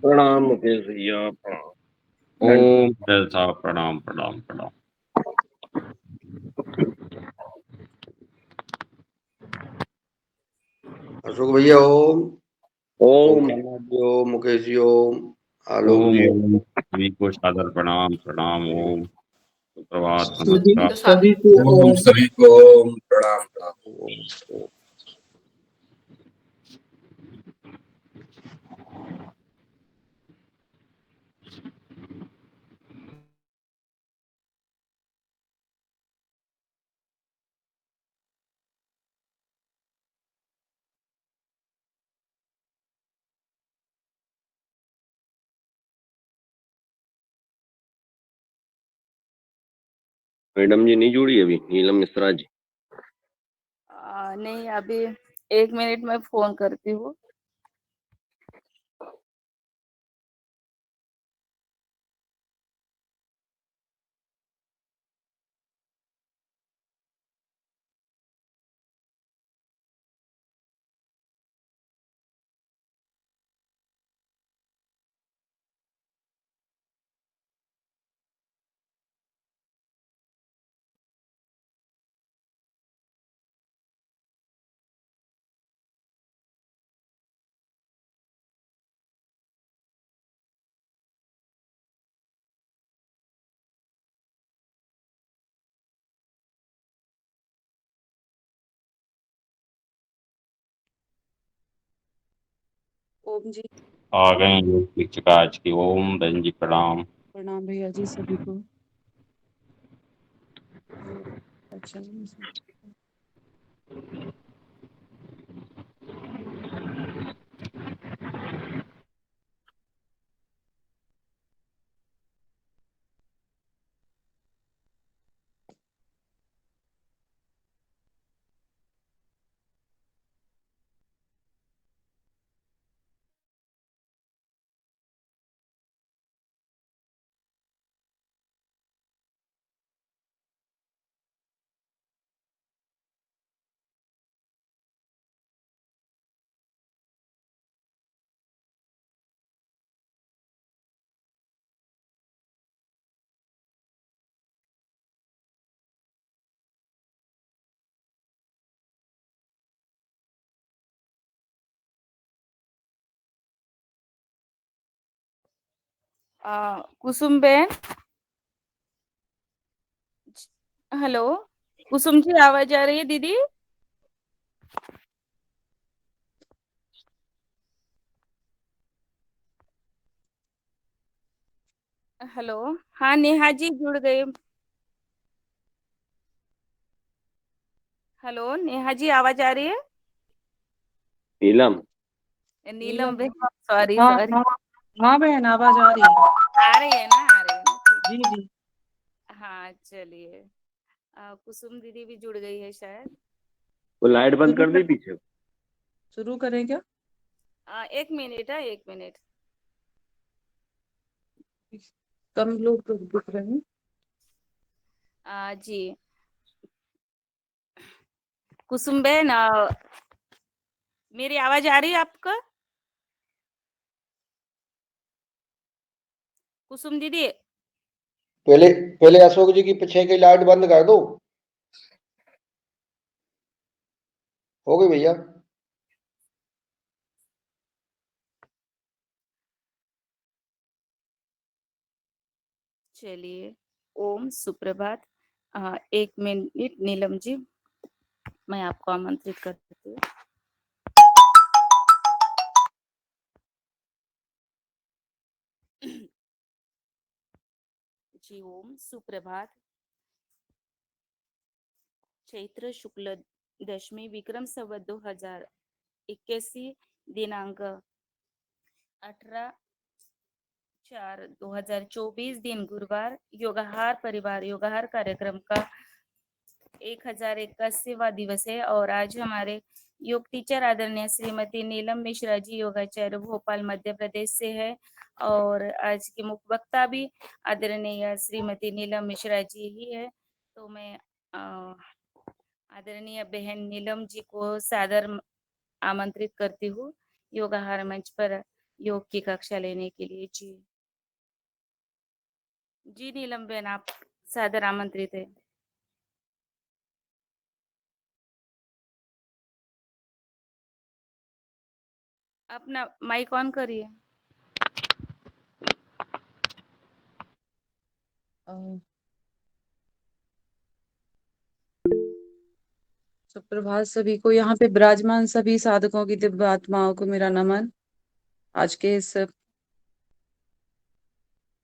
प्रणाम मुकेश भैया, प्रणाम। ओम जय साहब, प्रणाम प्रणाम प्रणाम। अशोक भैया ओम। ओम जी ओम, मुकेश जी ओम, आलोक ओम जी ओम सभी को सादर प्रणाम प्रणाम। ओम सुप्रभात, सभी नमस्कार। सभी को ओम, सभी को ओम, प्रणाम प्रणाम ओम, ओम। मैडम जी नहीं जुड़ी अभी, नीलम मिश्रा जी। नहीं, अभी 1 मिनट में फोन करती हूँ। ओम जी आ गए योग शिक्षिका आज की। ओम बहन जी प्रणाम। प्रणाम भैया जी सभी को। अच्छा कुसुम बेन, हेलो। कुसुम जी आवाज आ रही है दीदी? हेलो। हाँ, नेहा जी जुड़ गए। हेलो नेहा जी, आवाज आ रही है? नीलम नीलम बेन, सॉरी हाँ सॉरी। हाँ हाँ बहन आवाज आ रही है। आ रही है ना, आ रही है ना, ठीक। जी जी हाँ चलिए। कुसुम दीदी भी जुड़ गई है शायद। वो लाइट बंद शुरू कर दी कर, पीछे। शुरू करें क्या? 1 मिनट है, 1 मिनट। कम लोग तो दिख रहे हैं। जी कुसुम बेन, मेरी आवाज आ रही है आपका? कुसुम दीदी। पहले पहले अशोक जी की पीछे की लाइट बंद कर दो। हो गई भैया। चलिए, ओम सुप्रभात। 1 मिनट नीलम जी, मैं आपको आमंत्रित करती हूँ। जी ओम सुप्रभात। चैत्र शुक्ल दशमी विक्रम संवत 2081, दिनांक 18/4/2024, दिन गुरुवार। योगाहार परिवार योगाहार कार्यक्रम का 1081वां दिवस है और आज हमारे योग टीचर आदरणीय श्रीमती नीलम मिश्रा जी योगाचार्य भोपाल मध्य प्रदेश से है और आज की मुख्य वक्ता भी आदरणीय श्रीमती नीलम मिश्रा जी ही है। तो मैं आदरणीय बहन नीलम जी को सादर आमंत्रित करती हूँ योगाहार मंच पर योग की कक्षा लेने के लिए। जी जी नीलम बहन, आप सादर आमंत्रित है। अपना माइक ऑन करिए। सुप्रभात सभी को, यहाँ पे विराजमान सभी साधकों की दिव्य आत्माओं को मेरा नमन। आज के इस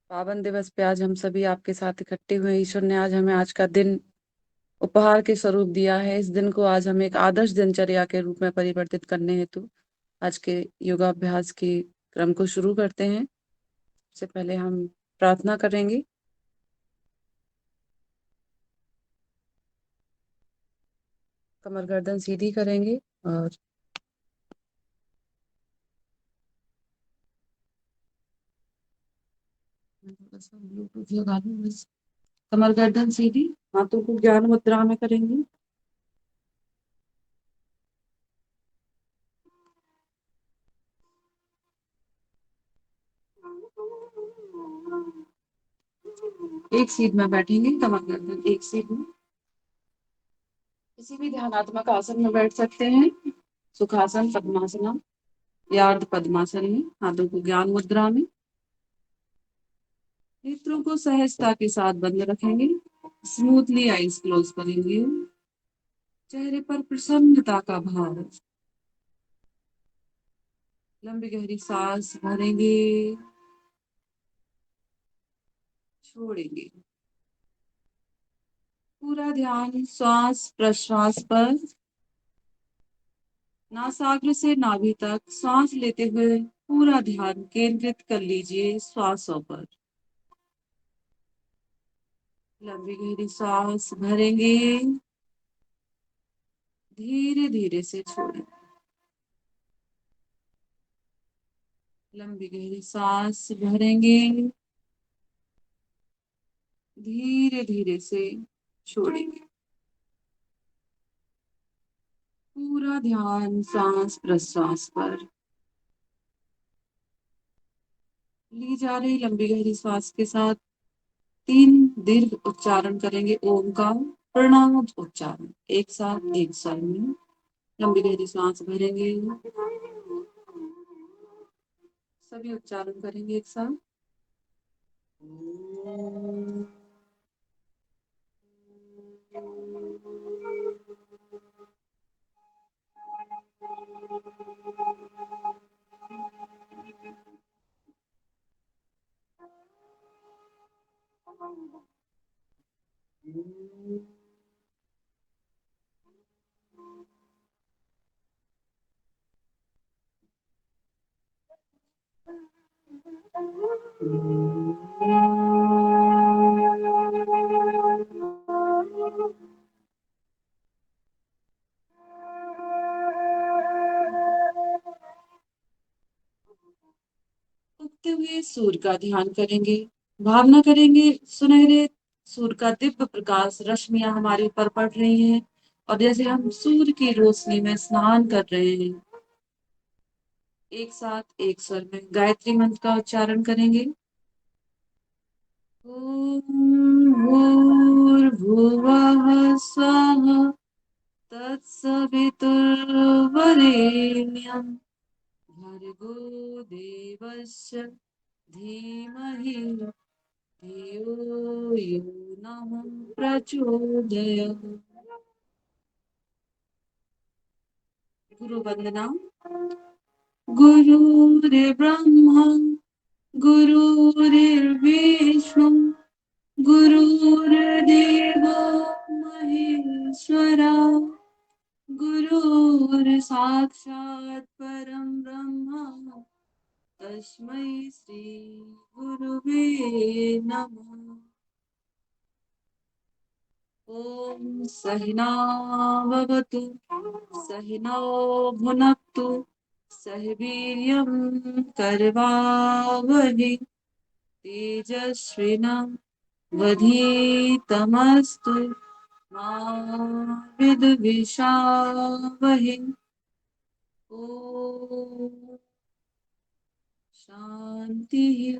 पावन दिवस पे आज हम सभी आपके साथ इकट्ठे हुए हैं। ईश्वर ने आज हमें आज का दिन उपहार के स्वरूप दिया है। इस दिन को आज हम एक आदर्श दिनचर्या के रूप में परिवर्तित करने हेतु आज के योगाभ्यास के क्रम को शुरू करते हैं। सबसे पहले हम प्रार्थना करेंगे। कमर गर्दन सीधी करेंगे और ब्लूटूथ लगा लूं बस। कमर गर्दन सीधी, हाथों को ज्ञान मुद्रा में करेंगे। एक सीध में बैठेंगे, कमर गर्दन एक सीध में। किसी भी ध्यानात्मक आसन में बैठ सकते हैं, सुखासन, पद्मासन या अर्ध पद्मासन में, हाथों को ज्ञान मुद्रा में। नेत्रों को सहजता के साथ बंद रखेंगे, स्मूथली आईज क्लोज करेंगे। चेहरे पर प्रसन्नता का भाव। लंबी गहरी सांस भरेंगे, छोड़ेंगे। पूरा ध्यान श्वास प्रश्वास पर, नासाग्र से नाभि तक सांस लेते हुए पूरा ध्यान केंद्रित कर लीजिए श्वासों पर। लंबी गहरी सांस भरेंगे, धीरे धीरे से छोड़ें। लंबी गहरी सांस भरेंगे, धीरे धीरे से छोड़ेंगे। पूरा ध्यान सांस प्रश्वास पर। ली जा रही लंबी गहरी सांस के साथ 3 दीर्घ उच्चारण करेंगे ओम का, प्रणव उच्चारण एक साथ एक साल में। लंबी गहरी सांस भरेंगे, सभी उच्चारण करेंगे एक साथ। उगते हुए सूर्य का ध्यान करेंगे, भावना करेंगे सुनहरे सूर्य का दिव्य प्रकाश रश्मियां हमारे ऊपर पड़ रही हैं और जैसे हम सूर्य की रोशनी में स्नान कर रहे हैं। एक साथ एक स्वर में गायत्री मंत्र का उच्चारण करेंगे। ओम भूर्भुवः स्वः तत्सवितुर्वरेण्यं भर्गो देवस्य धीमहि धियो यो नः प्रचोदयात्। गुरु वंदना। गुरुर्ब्रह्मा गुरुर्विष्णु गुरुर्देवो महेश्वरा गुरुर्साक्षात् परं ब्रह्म तस्मै श्री गुरुवे नमः। ओम सहना भवतु सहनौ भुनक्तु सह वीर्यं करवावहै तेजस्विनावधीतमस्तु मा विद्विषावहै। ओम शांति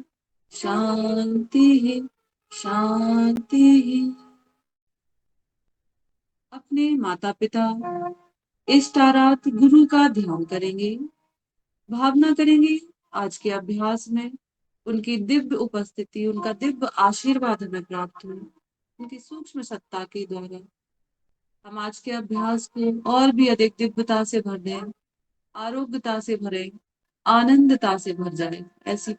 शांति शांति। अपने माता पिता इष्ट आराध्य गुरु का ध्यान करेंगे, भावना करेंगे आज के अभ्यास में उनकी दिव्य उपस्थिति, उनका दिव्य आशीर्वाद हमें प्राप्त हो, उनकी सूक्ष्म सत्ता के द्वारा हम आज के अभ्यास को और भी अधिक दिव्यता से भर दें, आरोग्यता से भरे, आनंदता से भर जाए। ऐसी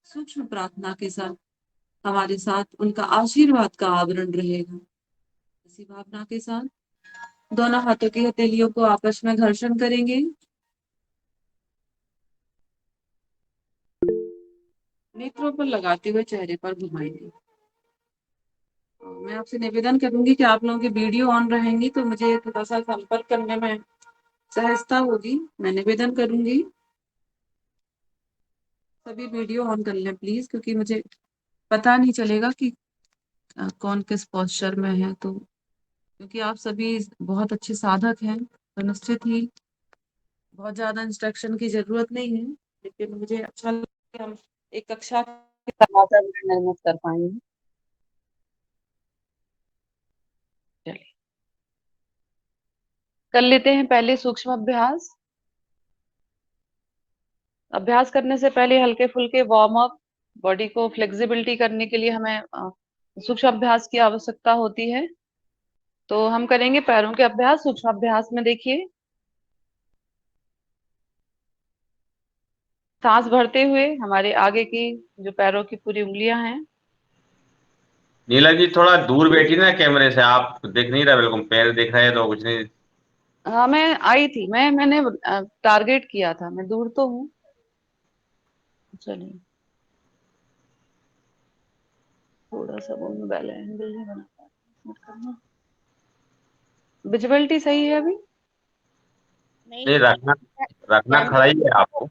सूक्ष्म प्रार्थना के साथ हमारे साथ उनका आशीर्वाद का आवरण रहेगा। इसी भावना के साथ दोनों हाथों की हथेलियों को आपस में घर्षण करेंगे। नेत्रों पर लगाते हुए चेहरे पर घुमाएंगे। मैं आपसे निवेदन करूंगी कि आप लोगों की वीडियो ऑन रहेंगी तो मुझे थोड़ा सा संपर्क करने में सहजता होगी। मैं निवेदन करूंगी सभी वीडियो ऑन कर लें प्लीज, क्योंकि मुझे पता नहीं चलेगा कि कौन किस पोस्चर में है। तो क्योंकि आप सभी बहुत अच्छे साधक हैं तो निश्चित ही बहुत ज्यादा इंस्ट्रक्शन की जरूरत नहीं है, लेकिन मुझे अच्छा लगता है कि हम एक कक्षा के वातावरण निर्मित कर पाएंगे। चलिए कर लेते हैं पहले सूक्ष्म अभ्यास। अभ्यास करने से पहले हल्के फुल्के वार्म अप, बॉडी को फ्लेक्सिबिलिटी करने के लिए हमें सूक्ष्म अभ्यास की आवश्यकता होती है। तो हम करेंगे पैरों के अभ्यास। सूक्ष्म अभ्यास में देखिए, सांस भरते हुए हमारे आगे की जो पैरों की पूरी उंगलियां हैं, नीला जी थोड़ा दूर बैठी ना कैमरे से, आप दिख नहीं रहा बिल्कुल, पैर दिख रहे हैं तो कुछ नहीं। हाँ मैं आई थी, मैंने टारगेट किया था, मैं दूर तो हूँ। चलिए थोड़ा सा वो मैं बैलेंस एंगल नहीं बना पा रही, विजिबिलिटी सही है अभी? नहीं, रखना रखना खड़ा ही है आपको।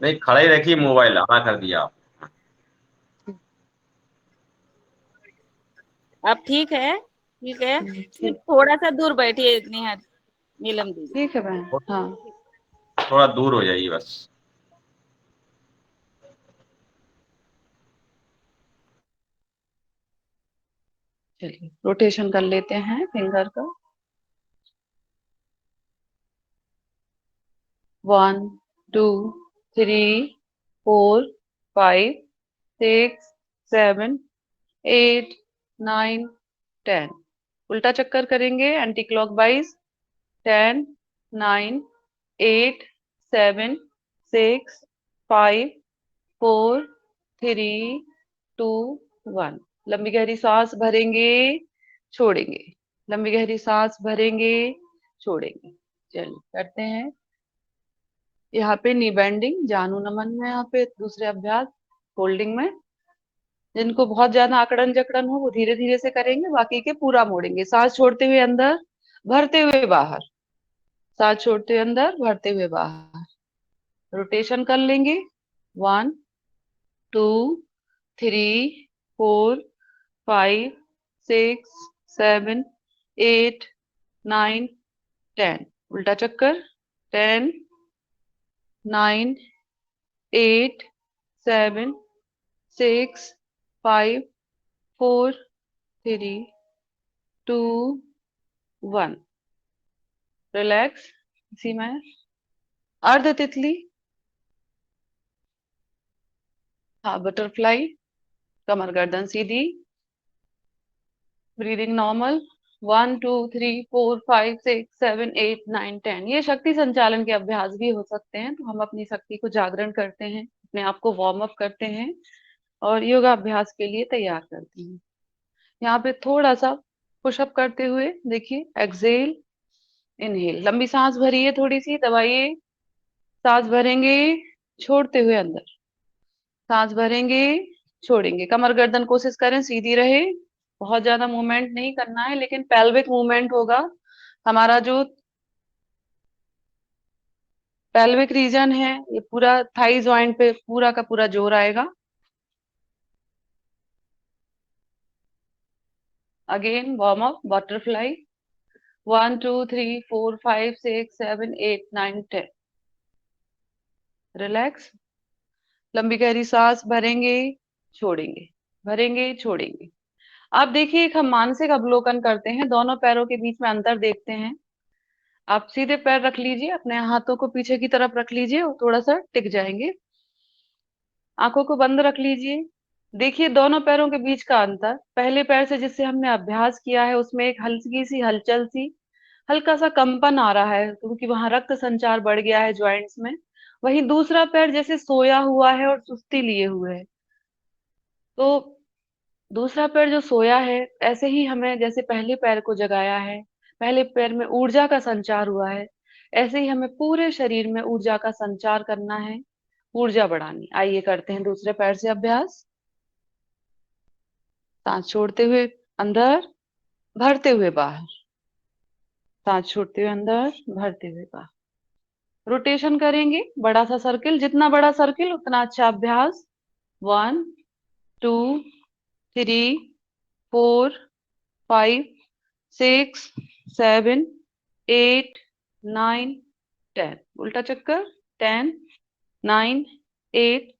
नहीं, खड़ा ही रखिए, मोबाइल आना कर दिया आप। अब ठीक है, ठीक है। ठीक थोड़ा सा दूर बैठिए इतनी हद, नीलम दीदी। ठीक है बहन। हाँ थोड़ा दूर हो जाइए बस। चलिए रोटेशन कर लेते हैं फिंगर का। 1 2 3 4 5 6 7 8 9 10। उल्टा चक्कर करेंगे एंटी क्लॉकवाइज। 10 9 8 7 6 5 4 3 2 1। लंबी गहरी सांस भरेंगे, छोड़ेंगे, लंबी गहरी सांस भरेंगे, छोड़ेंगे। चलिए करते हैं यहाँ पे नी बेंडिंग, जानू नमन में, यहाँ पे दूसरे अभ्यास होल्डिंग में। जिनको बहुत ज्यादा आकड़न जकड़न हो वो धीरे धीरे से करेंगे, बाकी के पूरा मोड़ेंगे। सांस छोड़ते हुए अंदर, भरते हुए बाहर, सांस छोड़ते हुए अंदर, भरते हुए बाहर। रोटेशन कर लेंगे। 1 2 3 4 5 6 7 8 9 10। उल्टा चक्कर। 10 9 8 7 6 5 4 3 2 1। रिलैक्स। इसी में अर्ध तितली, हाँ बटरफ्लाई, कमर गर्दन सीधी, ब्रीदिंग नॉर्मल। 1 2 3 4 5 6 7 8 9 10। ये शक्ति संचालन के अभ्यास भी हो सकते हैं। तो हम अपनी शक्ति को जागरण करते हैं, अपने आप को वार्म अप करते हैं और योगा अभ्यास के लिए तैयार करते हैं। यहाँ पे थोड़ा सा पुशअप करते हुए देखिए, एक्सेल इनहेल, लंबी सांस भरिए, थोड़ी सी दबाइए, सांस भरेंगे, छोड़ते हुए अंदर, सांस भरेंगे, छोड़ेंगे। कमर गर्दन कोशिश करें सीधी रहे, बहुत ज्यादा मूवमेंट नहीं करना है, लेकिन पेल्विक मूवमेंट होगा। हमारा जो पेल्विक रीजन है, ये पूरा थाई जॉइंट पे पूरा का पूरा जोर आएगा। Again warm up, butterfly. 1 2 3 4 5 6 7 8 9 10। Relax. लंबी गहरी सांस भरेंगे, छोड़ेंगे, भरेंगे, छोड़ेंगे। आप देखिए, एक हम मानसिक अवलोकन करते हैं, दोनों पैरों के बीच में अंतर देखते हैं। आप सीधे पैर रख लीजिए, अपने हाथों को पीछे की तरफ रख लीजिए और थोड़ा सा टिक जाएंगे। आंखों को बंद रख लीजिए। देखिए दोनों पैरों के बीच का अंतर। पहले पैर से जिससे हमने अभ्यास किया है उसमें एक हल्की सी हलचल सी, हल्का सा कंपन आ रहा है क्योंकि वहां रक्त संचार बढ़ गया है ज्वाइंट्स में। वहीं दूसरा पैर जैसे सोया हुआ है और सुस्ती लिए हुए है। तो दूसरा पैर जो सोया है, ऐसे ही हमें जैसे पहले पैर को जगाया है, पहले पैर में ऊर्जा का संचार हुआ है, ऐसे ही हमें पूरे शरीर में ऊर्जा का संचार करना है, ऊर्जा बढ़ानी। आइए करते हैं दूसरे पैर से अभ्यास। सांस छोड़ते हुए अंदर, भरते हुए बाहर। सांस छोड़ते हुए अंदर, भरते हुए बाहर। रोटेशन करेंगे, बड़ा सा सर्किल, जितना बड़ा सर्किल उतना अच्छा अभ्यास। 1 2 3 4 5 6 7 8 9 10। उल्टा चक्कर। 10 9 8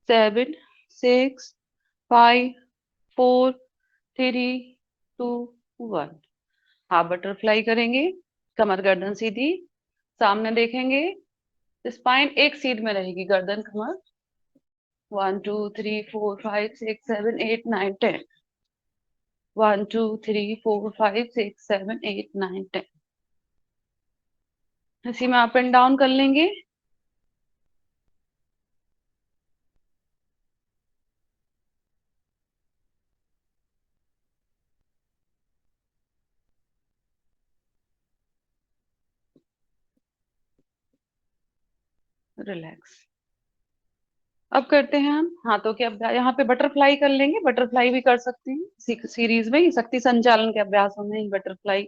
7 6 5 4 3 2 1। हाफ बटरफ्लाई करेंगे, कमर गर्दन सीधी, सामने देखेंगे, स्पाइन एक सीध में रहेगी, गर्दन कमर। 1 2 3 4 5 6 7 8 9 10। 1 2 3 4 5 6 7 8 9 10। इसी में अप एंड डाउन कर लेंगे। रिलैक्स। अब करते हैं हम हाथों के अभ्यास। यहाँ पे बटरफ्लाई कर लेंगे, बटरफ्लाई भी कर सकते हैं सीरीज में, शक्ति संचालन के अभ्यासों में ही बटरफ्लाई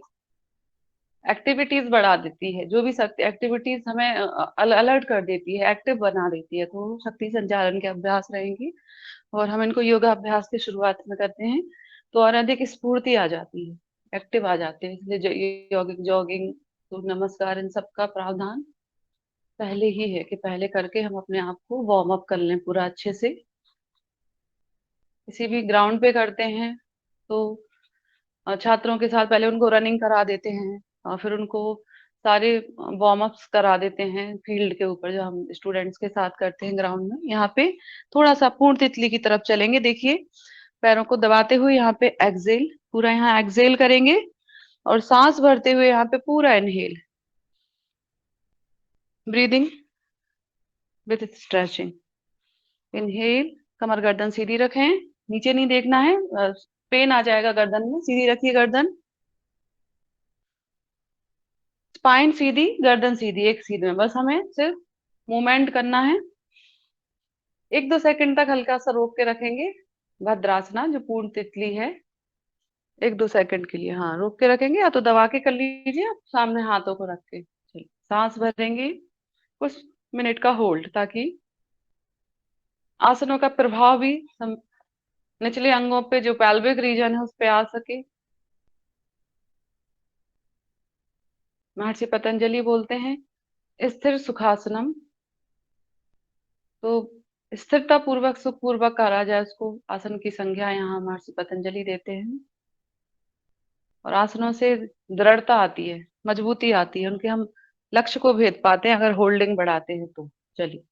एक्टिविटीज बढ़ा देती है। जो भी शक्ति एक्टिविटीज हमें अलर्ट कर देती है, एक्टिव बना देती है, तो शक्ति संचालन के अभ्यास रहेंगे। और हम इनको योगा अभ्यास की शुरुआत में करते हैं तो और अधिक स्फूर्ति आ जाती है, एक्टिव आ जाते हैं। इसलिए जॉगिंग जॉगिंग सूर्य नमस्कार इन सब का प्रावधान पहले ही है कि पहले करके हम अपने आप को वार्म अप कर लें पूरा अच्छे से। किसी भी ग्राउंड पे करते हैं तो छात्रों के साथ पहले उनको रनिंग करा देते हैं और फिर उनको सारे वार्म अप्स करा देते हैं फील्ड के ऊपर, जो हम स्टूडेंट्स के साथ करते हैं ग्राउंड में। यहाँ पे थोड़ा सा पूर्ण तितली की तरफ चलेंगे। देखिए पैरों को दबाते हुए यहाँ पे एक्सेल, पूरा यहाँ एक्सेल करेंगे और सांस भरते हुए यहाँ पे पूरा inhale, breathing with stretching. Inhale, कमर गर्दन सीधी रखें, नीचे नहीं देखना है, पेन आ जाएगा गर्दन में। सीधी रखिए गर्दन, स्पाइन सीधी, गर्दन सीधी, एक सीध में बस हमें सिर्फ मूवमेंट करना है। 1-2 सेकंड तक हल्का सा रोक के रखेंगे। भद्रासना जो पूर्ण तितली है, 1-2 सेकंड के लिए हाँ रोक के रखेंगे, या तो दबा के कर लीजिए आप सामने हाथों को रख के। चलिए सांस भरेंगे, कुछ मिनट का होल्ड, ताकि आसनों का प्रभाव भी निचले अंगों पे जो पैल्विक रीजन है उस पे आ सके। महर्षि पतंजलि बोलते हैं स्थिर सुखासनम, तो स्थिरता पूर्वक सुख पूर्वक करा जाए उसको। आसन की संज्ञा यहाँ महर्षि पतंजलि देते हैं। और आसनों से दृढ़ता आती है, मजबूती आती है, उनके हम लक्ष्य को भेद पाते हैं अगर होल्डिंग बढ़ाते हैं तो। चलिए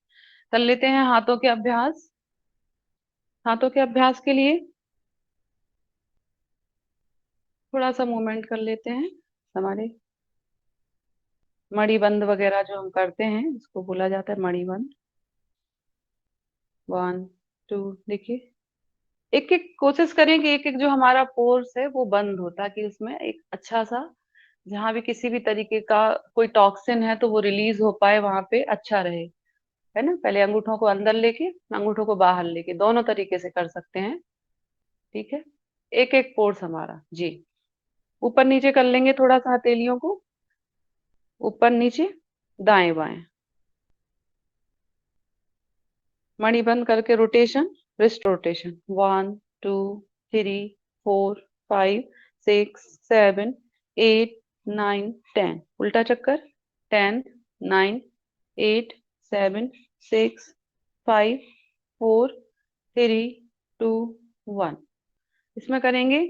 कर लेते हैं हाथों के अभ्यास। हाथों के अभ्यास के लिए थोड़ा सा मूवमेंट कर लेते हैं। हमारे मणिबंध वगैरह जो हम करते हैं इसको बोला जाता है मणिबंध। 1 2, देखिए एक एक कोशिश करें कि एक एक जो हमारा पोर्स है वो बंद हो, ताकि उसमें एक अच्छा सा, जहां भी किसी भी तरीके का कोई टॉक्सिन है तो वो रिलीज हो पाए, वहां पे अच्छा रहे, है ना। पहले अंगूठों को अंदर लेके अंगूठों को बाहर लेके, दोनों तरीके से कर सकते हैं, ठीक है। एक एक पोर्स हमारा जी, ऊपर नीचे कर लेंगे थोड़ा सा हथेलियों को, ऊपर नीचे दाएं बाएं। मणि बंद करके रोटेशन, रिस्ट रोटेशन। 1 2 3 4 5 6 7 8 9 10 उल्टा चक्कर 10 9 8 7 6 5 4 3 2 1। इसमें करेंगे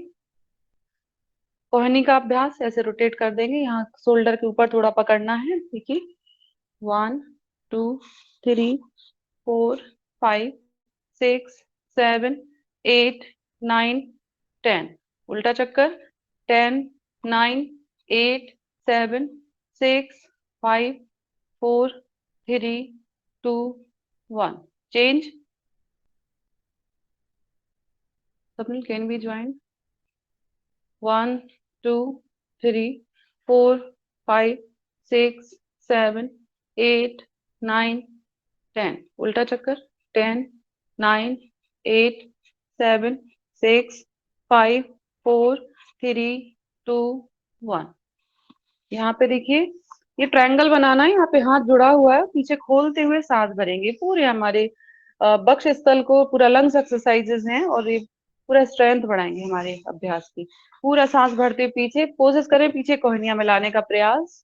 कोहनी का अभ्यास, ऐसे रोटेट कर देंगे, यहाँ शोल्डर के ऊपर थोड़ा पकड़ना है। देखिए 1 2 3 4 5 6 7 8 9 10 उल्टा चक्कर 10 9 8 7 6 5 4 3 2 1। Change. Swapnil, can we join? 1 2 3 4 5 6 7 8 9 10 उल्टा चक्कर 10 9 8 7 6 5 4 3 2 1। यहाँ पे देखिए ये ट्रायंगल बनाना है, यहाँ पे हाथ जुड़ा हुआ है, पीछे खोलते हुए सांस भरेंगे। पूरे हमारे बक्ष स्थल को, पूरा लंग्स एक्सरसाइजेस हैं और ये पूरा स्ट्रेंथ बढ़ाएंगे हमारे अभ्यास की। पूरा सांस भरते पीछे कोशिश करें, पीछे कोहनियां मिलाने का प्रयास,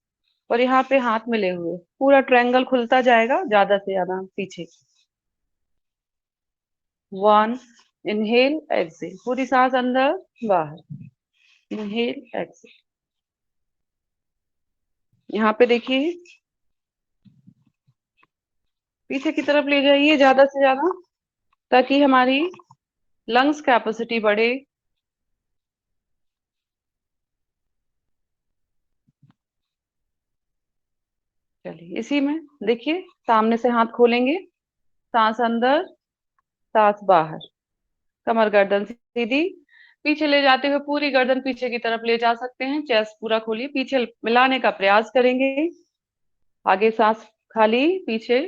और यहाँ पे हाथ मिले हुए पूरा ट्रायंगल खुलता जाएगा, ज्यादा से ज्यादा पीछे। 1 इनहेल एक्सेल, पूरी सांस अंदर बाहर, इनहेल एक्सेल। यहाँ पे देखिए पीछे की तरफ ले जाइए ज्यादा से ज्यादा, ताकि हमारी लंग्स कैपेसिटी बढ़े। चलिए इसी में देखिए सामने से हाथ खोलेंगे, सांस अंदर सांस बाहर, कमर गर्दन सीधी, पीछे ले जाते हुए पूरी गर्दन पीछे की तरफ ले जा सकते हैं। चेस्ट पूरा खोलिए, पीछे मिलाने का प्रयास करेंगे। आगे सांस खाली, पीछे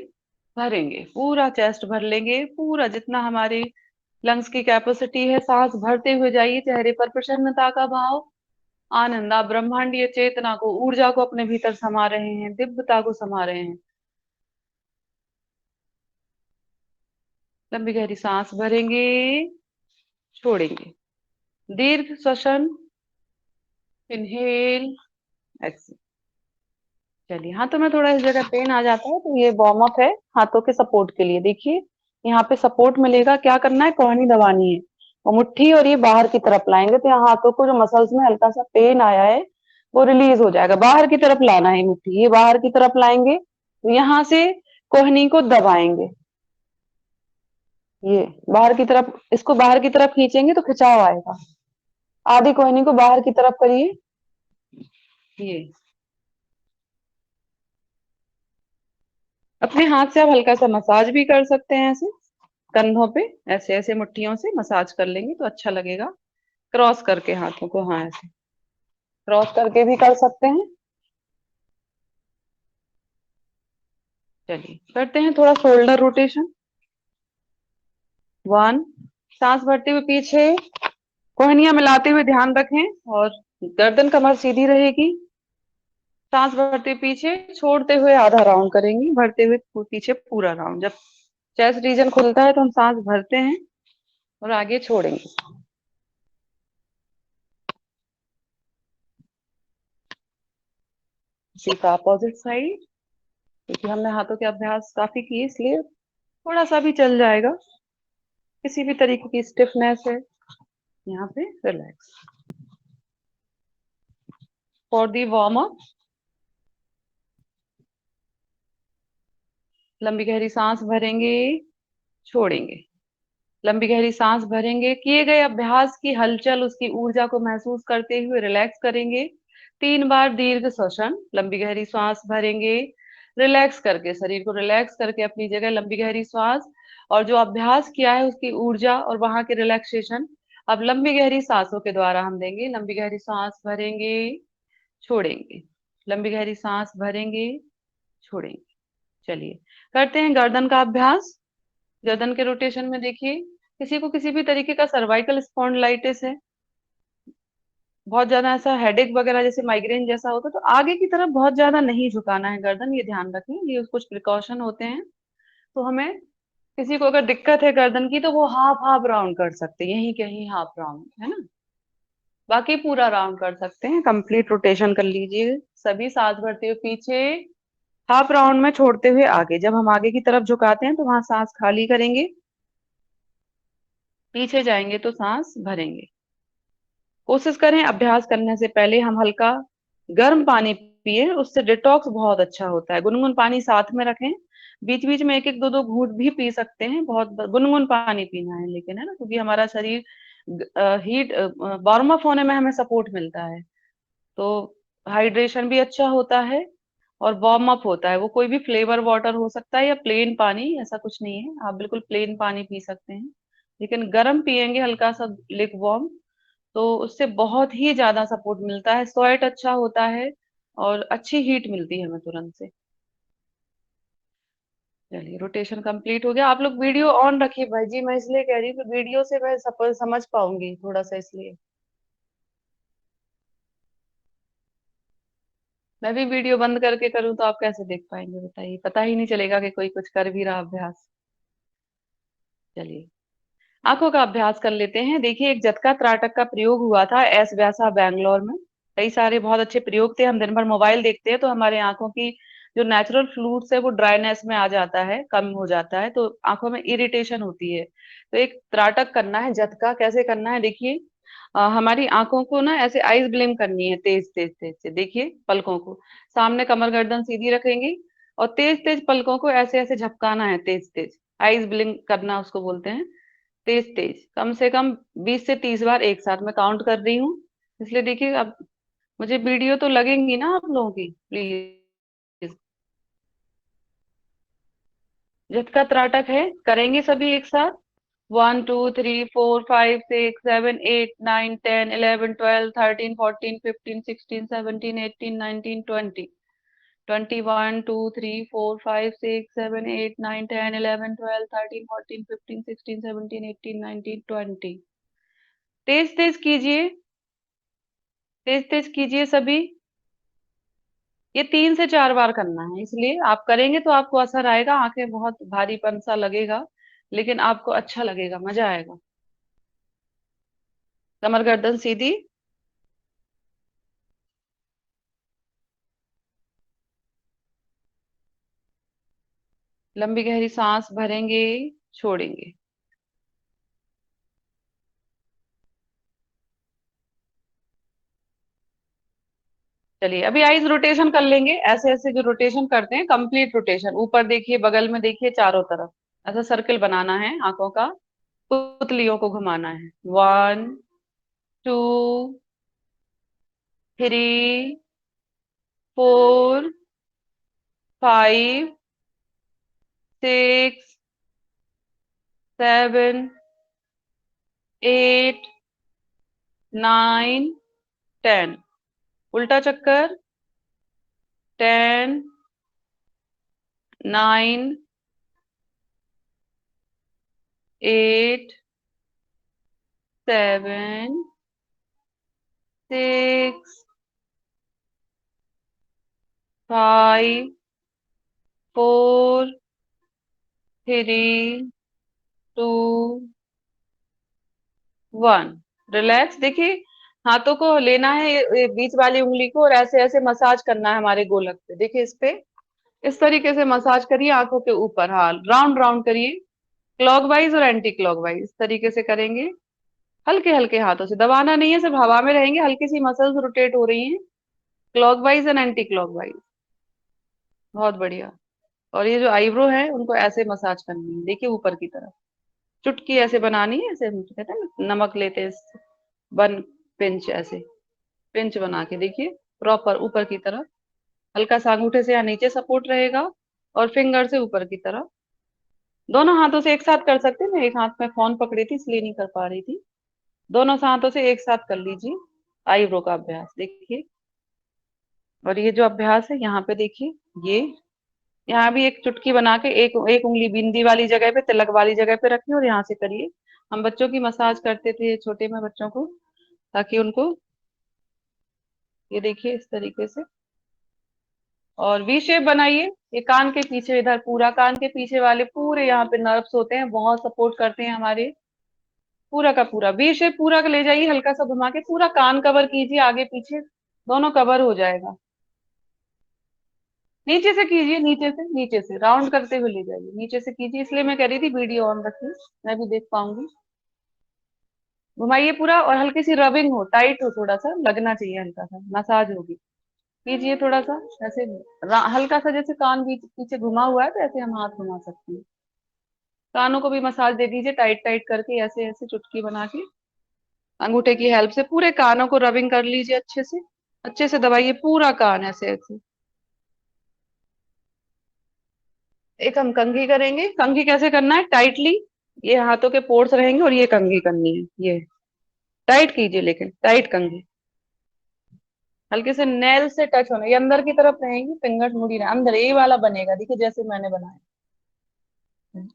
भरेंगे, पूरा चेस्ट भर लेंगे, पूरा जितना हमारे लंग्स की कैपेसिटी है। सांस भरते हुए जाइए, चेहरे पर प्रसन्नता का भाव, आनंद, आप ब्रह्मांडीय चेतना को, ऊर्जा को अपने भीतर समा रहे हैं, दिव्यता को समा रहे हैं। लंबी गहरी सांस भरेंगे, छोड़ेंगे, दीर्घ श्वसन, इनहेल एक्सेल। चलिए हाथों में थोड़ा इस जगह पेन आ जाता है, तो ये वार्म अप है हाथों के सपोर्ट के लिए। देखिए यहाँ पे सपोर्ट मिलेगा, क्या करना है, कोहनी दबानी है और मुट्ठी, और ये बाहर की तरफ लाएंगे तो यहाँ हाथों को जो मसल्स में हल्का सा पेन आया है वो रिलीज हो जाएगा। बाहर की तरफ लाना है मुट्ठी, ये बाहर की तरफ लाएंगे तो यहाँ से कोहनी को दबाएंगे, ये बाहर की तरफ, इसको बाहर की तरफ खींचेंगे तो खिंचाव आएगा। आधी कोहनी को बाहर की तरफ करिए, ये अपने हाथ से आप हल्का सा मसाज भी कर सकते हैं, ऐसे कंधों पे ऐसे ऐसे मुट्ठियों से मसाज कर लेंगे तो अच्छा लगेगा। क्रॉस करके हाथों को, हाँ ऐसे क्रॉस करके भी कर सकते हैं। चलिए करते हैं थोड़ा शोल्डर रोटेशन। 1 सांस भरते हुए पीछे, कोहनियां मिलाते हुए ध्यान रखें और गर्दन कमर सीधी रहेगी। सांस भरते पीछे, छोड़ते हुए आधा राउंड करेंगे, भरते हुए पीछे पूरा राउंड। जब चेस्ट रीजन खुलता है तो हम सांस भरते हैं और आगे छोड़ेंगे। इसी का अपोजिट साइड, क्योंकि हमने हाथों के अभ्यास काफी किए इसलिए थोड़ा सा भी चल जाएगा। किसी भी तरीके की स्टिफनेस है यहाँ पे, relax. For the warm up, लंबी गहरी सांस भरेंगे, छोड़ेंगे, लंबी गहरी सांस भरेंगे, किए गए अभ्यास की हलचल, उसकी ऊर्जा को महसूस करते हुए रिलैक्स करेंगे। 3 बार दीर्घ श्वसन, लंबी गहरी सांस भरेंगे, रिलैक्स करके, शरीर को रिलैक्स करके अपनी जगह लंबी गहरी सांस, और जो अभ्यास किया है उसकी ऊर्जा और वहां के रिलैक्सेशन अब लंबी गहरी सांसों के द्वारा हम देंगे। लंबी गहरी सांस भरेंगे, छोड़ेंगे, लंबी गहरी सांस भरेंगे, छोड़ेंगे। चलिए करते हैं गर्दन का अभ्यास। गर्दन के रोटेशन में देखिए, किसी को किसी भी तरीके का सर्वाइकल स्पॉन्डिलाइटिस है, बहुत ज्यादा ऐसा हेडेक वगैरह जैसे माइग्रेन जैसा होता है, तो आगे की तरफ बहुत ज्यादा नहीं झुकाना है गर्दन, ये ध्यान रखें, ये कुछ प्रिकॉशन होते हैं। तो हमें, किसी को अगर दिक्कत है गर्दन की तो वो हाफ हाफ राउंड कर सकते हैं, यही कहीं हाफ राउंड है ना। बाकी पूरा राउंड कर सकते हैं, कंप्लीट रोटेशन कर लीजिए। सभी सांस भरते हुए पीछे, हाफ राउंड में छोड़ते हुए आगे। जब हम आगे की तरफ झुकाते हैं तो वहां सांस खाली करेंगे, पीछे जाएंगे तो सांस भरेंगे। कोशिश करें अभ्यास करने से पहले हम हल्का गर्म पानी पिए, उससे डिटॉक्स बहुत अच्छा होता है। गुनगुन पानी साथ में रखें, बीच बीच में एक एक दो दो घूंट भी पी सकते हैं। बहुत गुनगुन पानी पीना है लेकिन, है ना, क्योंकि हमारा शरीर हीट वार्म अप होने में हमें सपोर्ट मिलता है। तो हाइड्रेशन भी अच्छा होता है और वार्म अप होता है। वो कोई भी फ्लेवर वाटर हो सकता है या प्लेन पानी, ऐसा कुछ नहीं है, आप बिल्कुल प्लेन पानी पी सकते हैं। लेकिन गर्म पिएंगे हल्का सा लिक वार्म, तो उससे बहुत ही ज्यादा सपोर्ट मिलता है, स्वेट अच्छा होता है और अच्छी हीट मिलती है हमें तुरंत से। चलिए, रोटेशन कंप्लीट हो गया। आप लोग वीडियो ऑन रखिए भाई जी, मैं इसलिए कह रही हूँ कि वीडियो से मैं समझ पाऊंगी थोड़ा सा, इसलिए। मैं भी वीडियो बंद करके करूँ तो आप कैसे देख पाएंगे बताइए, पता ही नहीं चलेगा कि कोई कुछ कर भी रहा अभ्यास। चलिए, आंखों का अभ्यास कर लेते हैं। देखिए, एक झटका त्राटक का प्रयोग हुआ था एस व्यासा बैंगलोर में। कई सारे बहुत अच्छे प्रयोग थे। हम दिन भर मोबाइल देखते हैं तो हमारे आंखों की जो नेचुरल फ्लूइड्स है वो ड्राइनेस में आ जाता है, कम हो जाता है, तो आंखों में इरिटेशन होती है। तो एक त्राटक करना है, झटका कैसे करना है देखिए। हमारी आंखों को ना ऐसे आइज ब्लिंक करनी है, तेज तेज तेज से। देखिए, पलकों को सामने, कमर गर्दन सीधी रखेंगे और तेज तेज पलकों को ऐसे ऐसे झपकाना है, तेज तेज आइज ब्लिंक करना उसको बोलते हैं। तेज तेज, कम से कम 20 से 30 बार एक साथ मैं काउंट कर रही हूँ। इसलिए देखिए, अब मुझे वीडियो तो लगेंगी ना आप लोगों की, प्लीज। झटका त्राटक है, करेंगे सभी एक साथ। 1 2 3 4 5 6 7 8 9 10 11 12 13 14 15 16 17 18 19 20 21 2 3 4 5 6 7 8 9 10 11 12 13 14 15 16 17 18 19 20। तेज तेज कीजिए, तेज तेज कीजिए सभी। ये 3 से 4 बार करना है, इसलिए आप करेंगे तो आपको असर आएगा। आंखें बहुत भारीपन सा लगेगा लेकिन आपको अच्छा लगेगा, मजा आएगा। कमर गर्दन सीधी। लंबी गहरी सांस भरेंगे, छोड़ेंगे। चलिए, अभी आईज रोटेशन कर लेंगे। ऐसे ऐसे जो रोटेशन करते हैं, कंप्लीट रोटेशन, ऊपर देखिए, बगल में देखिए, चारों तरफ ऐसा सर्कल बनाना है आंखों का, पुतलियों को घुमाना है। 1 2 3 4 5 6 7 8 9 10। उल्टा चक्कर। 10 9 8 7 6 5 4 3 2 1। रिलैक्स। देखिए, हाथों को लेना है, ये बीच वाली उंगली को, और ऐसे ऐसे मसाज करना है हमारे गोलक पे। देखिए, इस पे इस तरीके से मसाज करिए आंखों के ऊपर। हाँ, राउंड राउंड करिए, क्लॉकवाइज और एंटी क्लॉकवाइज, इस तरीके से करेंगे। हल्के हल्के हाथों से, दबाना नहीं है, सिर्फ हवा में रहेंगे, हल्की सी मसल्स रोटेट हो रही हैं, क्लॉकवाइज एंड एंटी क्लॉकवाइज। बहुत बढ़िया। और ये जो आईब्रो है उनको ऐसे मसाज करनी है, देखिए, ऊपर की तरफ चुटकी ऐसे बनानी है, ऐसे हम कहते हैं ना, नमक लेते हैं, वन पिंच, ऐसे पिंच बना के देखिए, प्रॉपर ऊपर की तरफ। हल्का सा अंगूठे से यहाँ नीचे सपोर्ट रहेगा और फिंगर से ऊपर की तरफ। दोनों हाथों से एक साथ कर सकते हैं। मैं एक हाथ में फोन पकड़ी थी इसलिए नहीं कर पा रही थी। दोनों हाथों से एक साथ कर लीजिए आईब्रो का अभ्यास, देखिए। और ये जो अभ्यास है यहाँ पे देखिए, ये यहाँ भी एक चुटकी बना के एक एक उंगली बिंदी वाली जगह पे, तिलक वाली जगह पे रखिए और यहाँ से करिए। हम बच्चों की मसाज करते थे छोटे में बच्चों को, ताकि उनको, ये देखिए, इस तरीके से। और वी शेप बनाइए। ये कान के पीछे, इधर पूरा कान के पीछे वाले पूरे यहाँ पे नर्व्स होते हैं, बहुत सपोर्ट करते हैं हमारे पूरा का पूरा वी शेप पूरा का ले जाइए, हल्का सा घुमा के पूरा कान कवर कीजिए, आगे पीछे दोनों कवर हो जाएगा। नीचे से कीजिए, नीचे से राउंड करते हुए ले जाइए, नीचे से कीजिए, इसलिए मैं कह रही थी वीडियो ऑन रखिए, मैं भी देख पाऊंगी। घुमाइए पूरा, और हल्की सी रबिंग हो, टाइट हो, थोड़ा सा लगना चाहिए, हल्का सा मसाज होगी। कीजिए थोड़ा सा ऐसे, हल्का सा, जैसे कान भी पीछे घुमा हुआ है तो ऐसे हम हाथ घुमा सकते हैं। कानों को भी मसाज दे दीजिए, टाइट टाइट करके, ऐसे ऐसे चुटकी बना के अंगूठे की हेल्प से पूरे कानों को रबिंग कर लीजिए, अच्छे से दबाइए पूरा कान, ऐसे ऐसे। एक हम कंघी करेंगे। कंघी कैसे करना है? टाइटली, ये हाथों के पोर्स रहेंगे और ये कंघी करनी है, ये टाइट कीजिए, लेकिन टाइट कंघी, हल्के से नेल से टच होना, ये अंदर की तरफ रहेंगी, फिंगर्स मुड़ी रहे अंदर, ये वाला बनेगा, देखिए जैसे मैंने बनाया,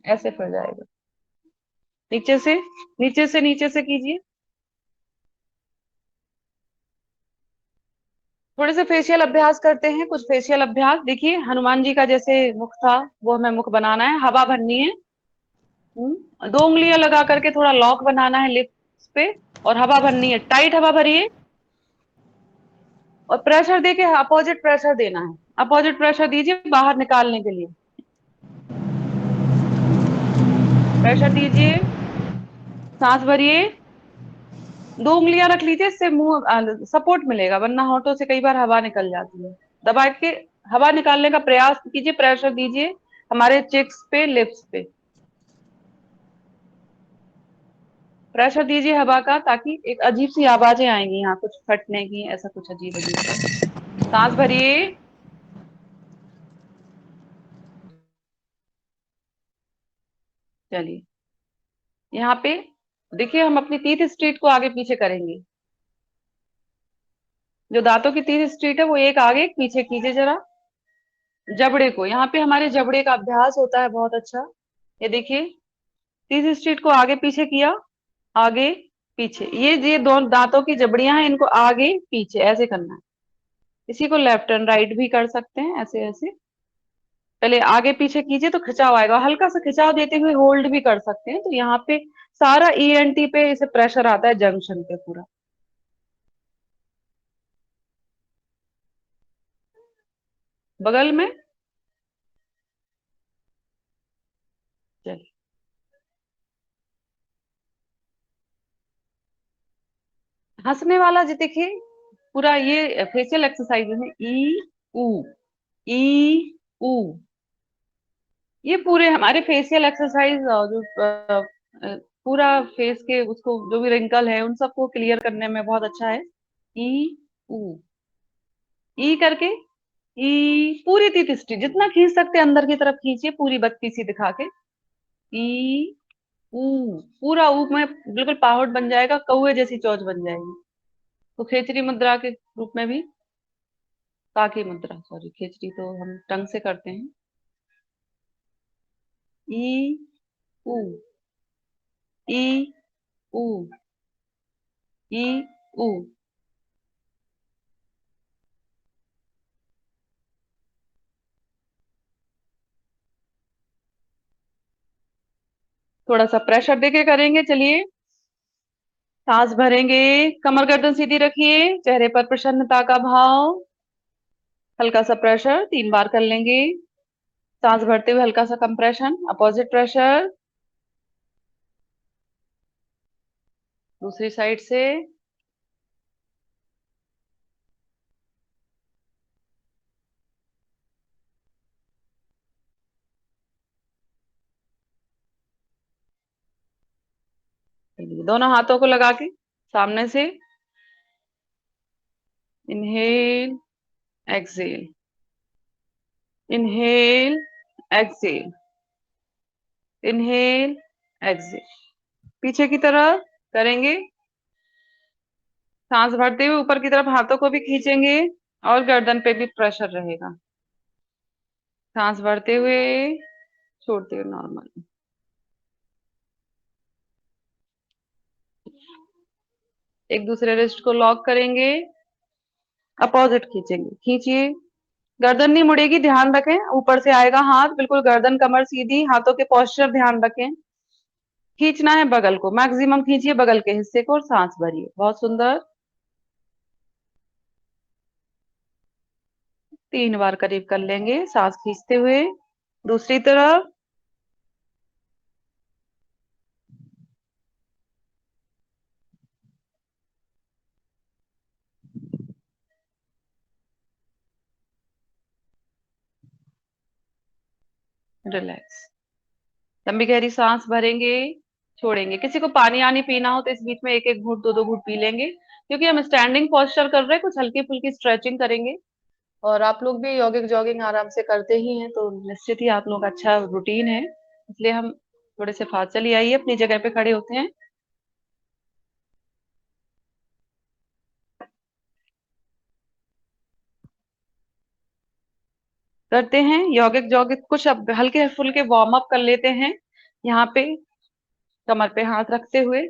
ऐसे फिर जाएगा। नीचे से कीजिए। थोड़े से फेशियल अभ्यास करते हैं, कुछ फेशियल अभ्यास। देखिए हनुमान जी का जैसे मुख था, वो हमें मुख बनाना है, हवा भरनी है। 2 उंगलियां लगा करके थोड़ा लॉक बनाना है लिप्स पे, और हवा भरनी है, टाइट हवा भरिए, और प्रेशर देके अपोजिट प्रेशर देना है, अपोजिट प्रेशर दीजिए बाहर निकालने के लिए, प्रेशर दीजिए, सांस भरिए, 2 उंगलियां रख लीजिए, इससे मुंह सपोर्ट मिलेगा, वरना होठों से कई बार हवा निकल जाती है। दबा के हवा निकालने का प्रयास कीजिए, प्रेशर दीजिए हमारे चिक्स पे, लिप्स पे प्रेशर दीजिए हवा का, ताकि एक अजीब सी आवाजें आएंगी यहाँ, कुछ फटने की, ऐसा कुछ अजीब अजीब सा। सांस भरिए, चलिए यहाँ पे देखिए, हम अपनी टीथ स्ट्रीट को आगे पीछे करेंगे, जो दांतों की टीथ स्ट्रीट है वो एक आगे एक पीछे कीजिए जरा। जबड़े को, यहाँ पे हमारे जबड़े का अभ्यास होता है बहुत अच्छा। ये देखिए, टीथ स्ट्रीट को आगे पीछे किया, आगे पीछे, ये दोनों दांतों की जबड़ियां हैं, इनको आगे पीछे ऐसे करना है। इसी को लेफ्ट एंड राइट भी कर सकते हैं, ऐसे ऐसे। पहले आगे पीछे कीजिए तो खिंचाव आएगा, हल्का सा खिंचाव देते हुए होल्ड भी कर सकते हैं, तो यहाँ पे सारा ईएनटी पे इसे प्रेशर आता है, जंक्शन पे पूरा। बगल में, चलिए हंसने वाला जी, देखिए पूरा ये फेशियल एक्सरसाइज है, ई ऊ, ई ऊ, ये पूरे हमारे फेशियल एक्सरसाइज, जो पूरा फेस के उसको, जो भी रिंकल है उन सबको क्लियर करने में बहुत अच्छा है। ई ऊ, ई करके, ई पूरी तीत स्ट्री जितना खींच सकते हैं अंदर की तरफ खींचिए, पूरी बत्ती सी दिखा के, ई ऊ, पूरा ऊ में बिल्कुल पाहौट बन जाएगा, कौवे जैसी चोंच बन जाएगी। तो खेचरी मुद्रा के रूप में भी, काकी मुद्रा, सॉरी खेचरी तो हम टंग से करते हैं। ई ऊ, ई ऊ, ई ऊ, थोड़ा सा प्रेशर देके करेंगे, चलिए सांस भरेंगे, कमर गर्दन सीधी रखिए, चेहरे पर प्रसन्नता का भाव, हल्का सा प्रेशर 3 बार कर लेंगे, सांस भरते हुए हल्का सा कंप्रेशन, अपोजिट प्रेशर, दूसरी साइड से, दोनों हाथों को लगा के सामने से, inhale exhale, inhale exhale, inhale exhale, पीछे की तरफ करेंगे, सांस भरते हुए ऊपर की तरफ हाथों को भी खींचेंगे, और गर्दन पे भी प्रेशर रहेगा, सांस भरते हुए, छोड़ते हुए नॉर्मल। एक दूसरे रिस्ट को लॉक करेंगे, अपोजिट खींचेंगे, खींचिए, गर्दन नहीं मुड़ेगी, ध्यान रखें, ऊपर से आएगा हाथ, बिल्कुल गर्दन कमर सीधी, हाथों के पोस्चर ध्यान रखें, खींचना है बगल को, मैक्सिमम खींचिए बगल के हिस्से को और सांस भरिए। बहुत सुंदर। 3 बार करीब कर लेंगे सांस खींचते हुए। दूसरी तरफ। रिलैक्स। लंबी गहरी सांस भरेंगे, छोड़ेंगे। किसी को पानी आनी पीना हो तो इस बीच में एक एक घूंट, दो दो घूंट पी लेंगे, क्योंकि हम स्टैंडिंग पोस्चर कर रहे हैं। कुछ हल्की फुल्की स्ट्रेचिंग करेंगे और आप लोग भी यॉगिक जॉगिंग आराम से करते ही हैं, तो निश्चित ही आप लोग अच्छा रूटीन है, इसलिए हम थोड़े से फास्ट। चलिए आइए अपनी जगह पे खड़े होते हैं। करते हैं यौगिक जॉगिक, कुछ अब हल्के फुल्के वार्म अप कर लेते हैं। यहाँ पे कमर पे हाथ रखते हुए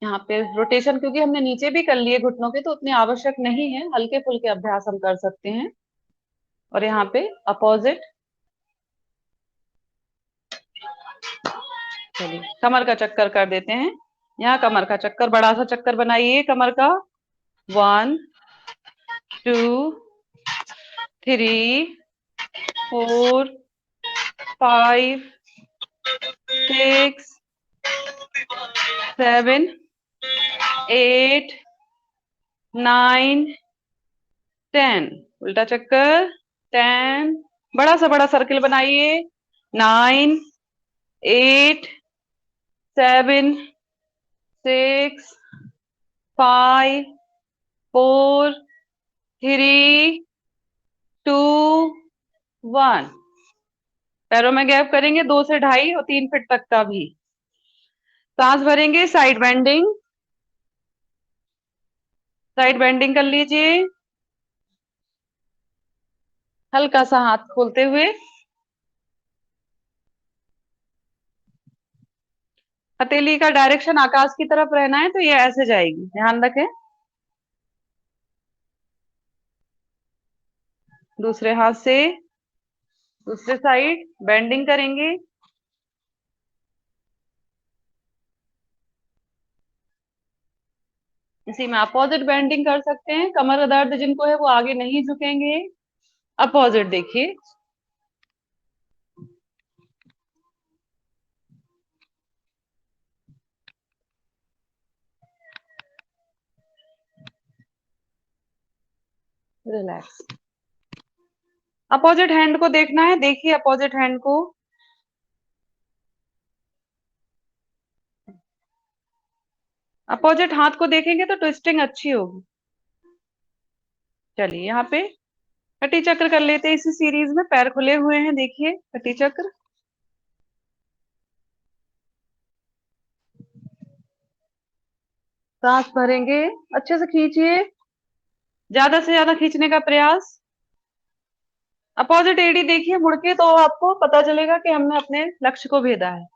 यहाँ पे रोटेशन, क्योंकि हमने नीचे भी कर लिए घुटनों के, तो उतने आवश्यक नहीं है, हल्के फुल्के अभ्यास हम कर सकते हैं। और यहाँ पे अपोजिट। चलिए कमर का चक्कर कर देते हैं। यहाँ कमर का चक्कर, बड़ा सा चक्कर बनाइए कमर का। 1 2 3 4 5 6 7 8 9 10। उल्टा चक्कर। 10। बड़ा सर्किल बनाइए। 9 8 7 6 5 4 3 2 1। पैरों में गैप करेंगे 2 से 2.5 और 3 फीट तक का भी। सांस भरेंगे, साइड बेंडिंग। साइड बेंडिंग कर लीजिए, हल्का सा हाथ खोलते हुए। हथेली का डायरेक्शन आकाश की तरफ रहना है, तो ये ऐसे जाएगी, ध्यान रखें। दूसरे हाथ से दूसरे साइड बेंडिंग करेंगे। इसी में अपोजिट बेंडिंग कर सकते हैं। कमर का दर्द जिनको है वो आगे नहीं झुकेंगे। अपोजिट देखिए। रिलैक्स। अपोजिट हैंड को देखना है, देखिए अपोजिट हैंड को। अपोजिट हाथ को देखेंगे तो ट्विस्टिंग अच्छी होगी। चलिए यहाँ पे कटी चक्र कर लेते हैं इसी सीरीज में। पैर खुले हुए हैं, देखिए कटी चक्र। सांस भरेंगे, अच्छे से खींचिए, ज्यादा से ज्यादा खींचने का प्रयास। अपोजिट एडी देखिए मुड़ के, तो आपको पता चलेगा कि हमने अपने लक्ष्य को भेदा है।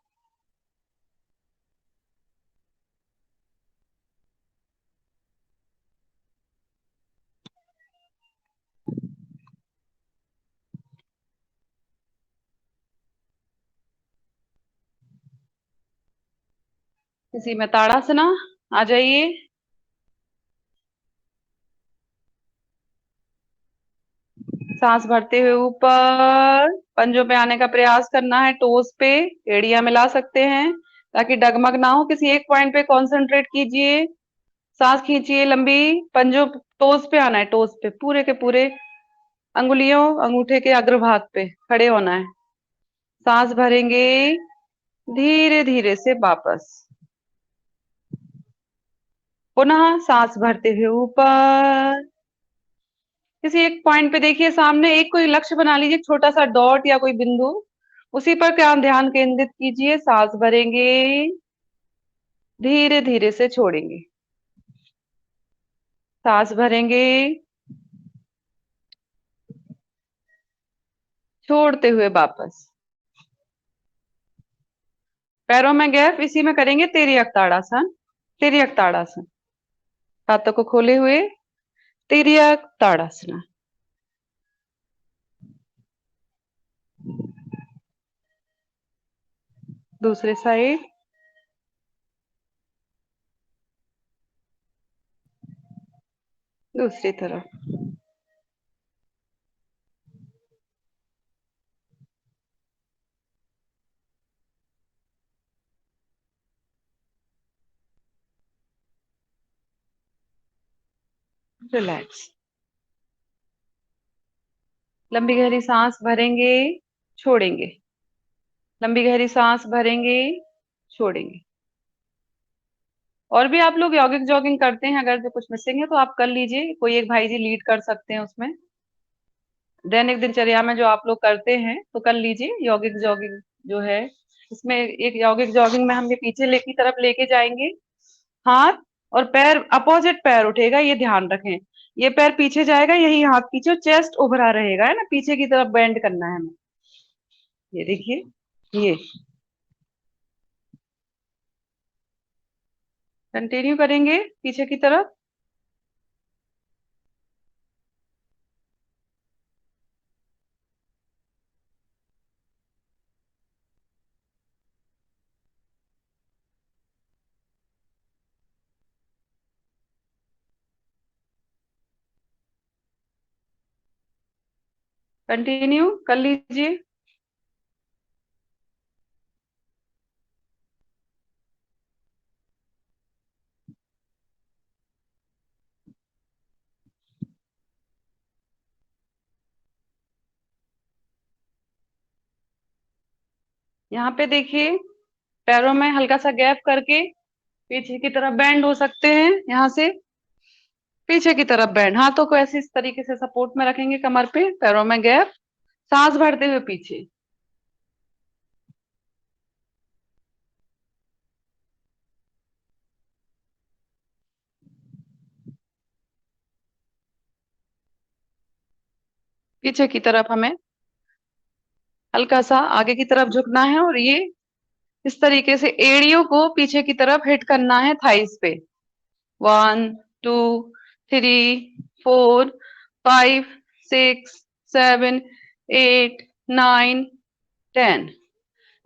इसी में ताड़ासना। आ जाइए। सांस भरते हुए ऊपर, पंजों पे आने का प्रयास करना है। टोस पे एड़ियां मिला सकते हैं ताकि डगमग ना हो। किसी एक पॉइंट पे कंसंट्रेट कीजिए। सांस खींचिए लंबी, पंजों टोस पे आना है, टोस पे पूरे के पूरे अंगुलियों अंगूठे के अग्रभाग पे खड़े होना है। सांस भरेंगे, धीरे धीरे से वापस। पुनः सांस भरते हुए ऊपर। किसी एक पॉइंट पे देखिए सामने, एक कोई लक्ष्य बना लीजिए, छोटा सा डॉट या कोई बिंदु, उसी पर ध्यान केंद्रित कीजिए। सांस भरेंगे, धीरे धीरे से छोड़ेंगे। सांस भरेंगे, छोड़ते हुए वापस। पैरों में गैप, इसी में करेंगे तिर्यक ताड़ासन। तिर्यक ताड़ासन। हाथों को खोले हुए, तिर्यक ताड़ासना। दूसरे साइड। दूसरी तरफ। रिलैक्स। लंबी गहरी सांस भरेंगे, छोड़ेंगे। लंबी गहरी सांस भरेंगे, छोड़ेंगे। और भी आप लोग यौगिक जॉगिंग करते हैं, अगर जो कुछ मिसिंग है तो आप कर लीजिए, कोई एक भाई जी लीड कर सकते हैं उसमें। दैनिक दिनचर्या में जो आप लोग करते हैं तो कर लीजिए यौगिक जॉगिंग जो है। इसमें एक यौगिक जॉगिंग में हम ये पीछे की तरफ लेके जाएंगे, हाथ और पैर अपोजिट पैर उठेगा, ये ध्यान रखें। ये पैर पीछे जाएगा, यही हाथ पीछे, चेस्ट उभरा रहेगा, है ना, पीछे की तरफ बेंड करना है हमें। ये देखिए, ये कंटिन्यू करेंगे पीछे की तरफ। कंटिन्यू कर लीजिए। यहाँ पे देखिए, पैरों में हल्का सा गैप करके पीछे की तरफ बेंड हो सकते हैं। यहाँ से पीछे की तरफ बेंड, हाथों को ऐसे इस तरीके से सपोर्ट में रखेंगे कमर पे, पैरों में गैप, सांस भरते हुए पीछे। पीछे की तरफ हमें हल्का सा आगे की तरफ झुकना है और ये इस तरीके से एड़ियों को पीछे की तरफ हिट करना है थाइस पे। 1 2 3 4 5 6 7 8 9 10।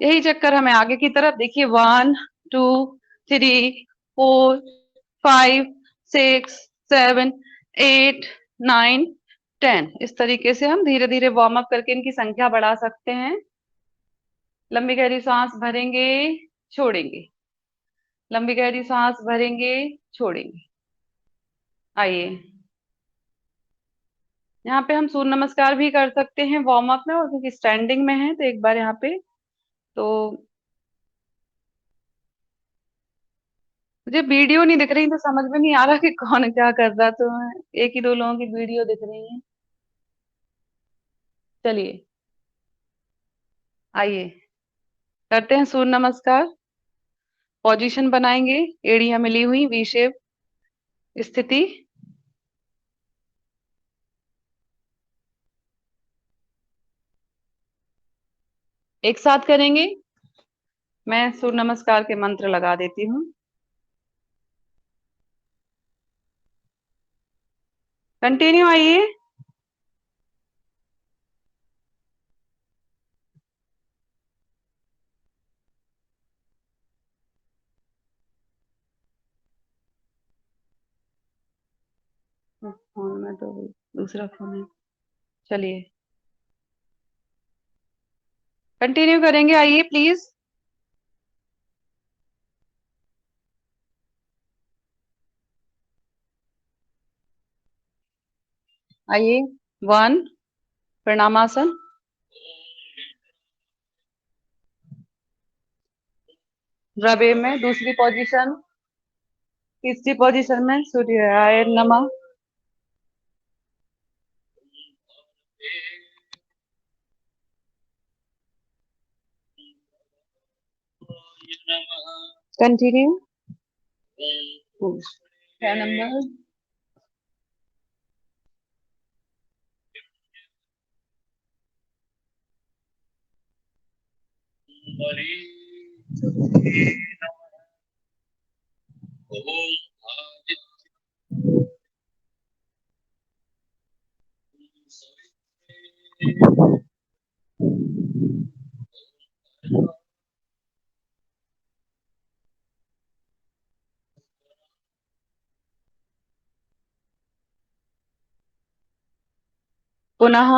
यही चक्कर हमें आगे की तरफ, देखिए 1 2 3 4 5 6 7 8 9 10। इस तरीके से हम धीरे धीरे वार्म अप करके इनकी संख्या बढ़ा सकते हैं। लंबी गहरी सांस भरेंगे, छोड़ेंगे। लंबी गहरी सांस भरेंगे, छोड़ेंगे। आइए, यहाँ पे हम सूर्य नमस्कार भी कर सकते हैं वार्म अप में, और क्योंकि स्टैंडिंग में है तो एक बार यहाँ पे तो मुझे वीडियो नहीं दिख रही तो समझ में नहीं आ रहा कि कौन क्या कर रहा, तो एक ही दो लोगों की वीडियो दिख रही है। चलिए, आइए करते हैं सूर्य नमस्कार। पोजीशन बनाएंगे, एड़ियां मिली हुई, वी शेप स्थिति। एक साथ करेंगे। मैं सूर्य नमस्कार के मंत्र लगा देती हूँ। कंटिन्यू, आइए। फोन में तो दूसरा फोन है। चलिए कंटिन्यू करेंगे, आइए प्लीज। आइए, 1 प्रणामासन। द्रव्य में दूसरी पोजीशन, तीसरी पोजीशन में सूर्याय नमः। कंटिन्यू। 6 नंबर। पुनः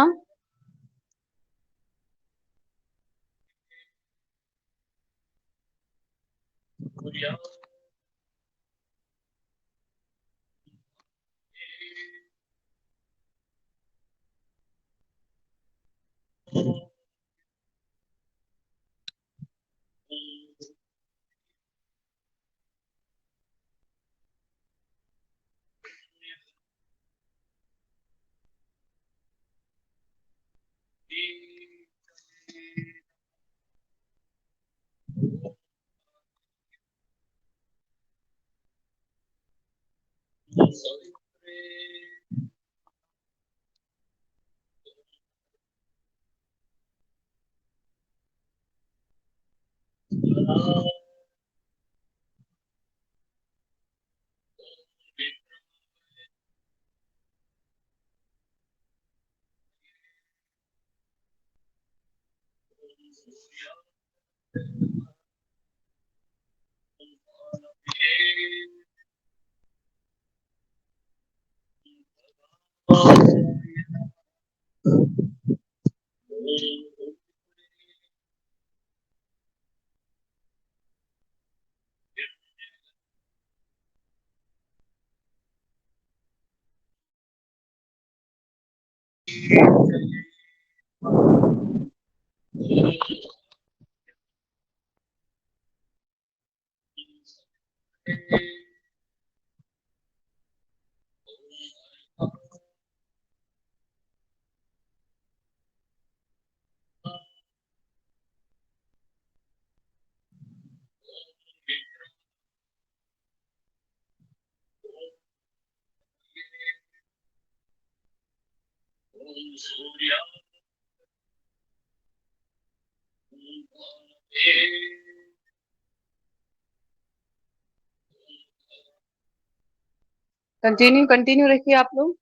कंटिन्यू रखिए आप लोग।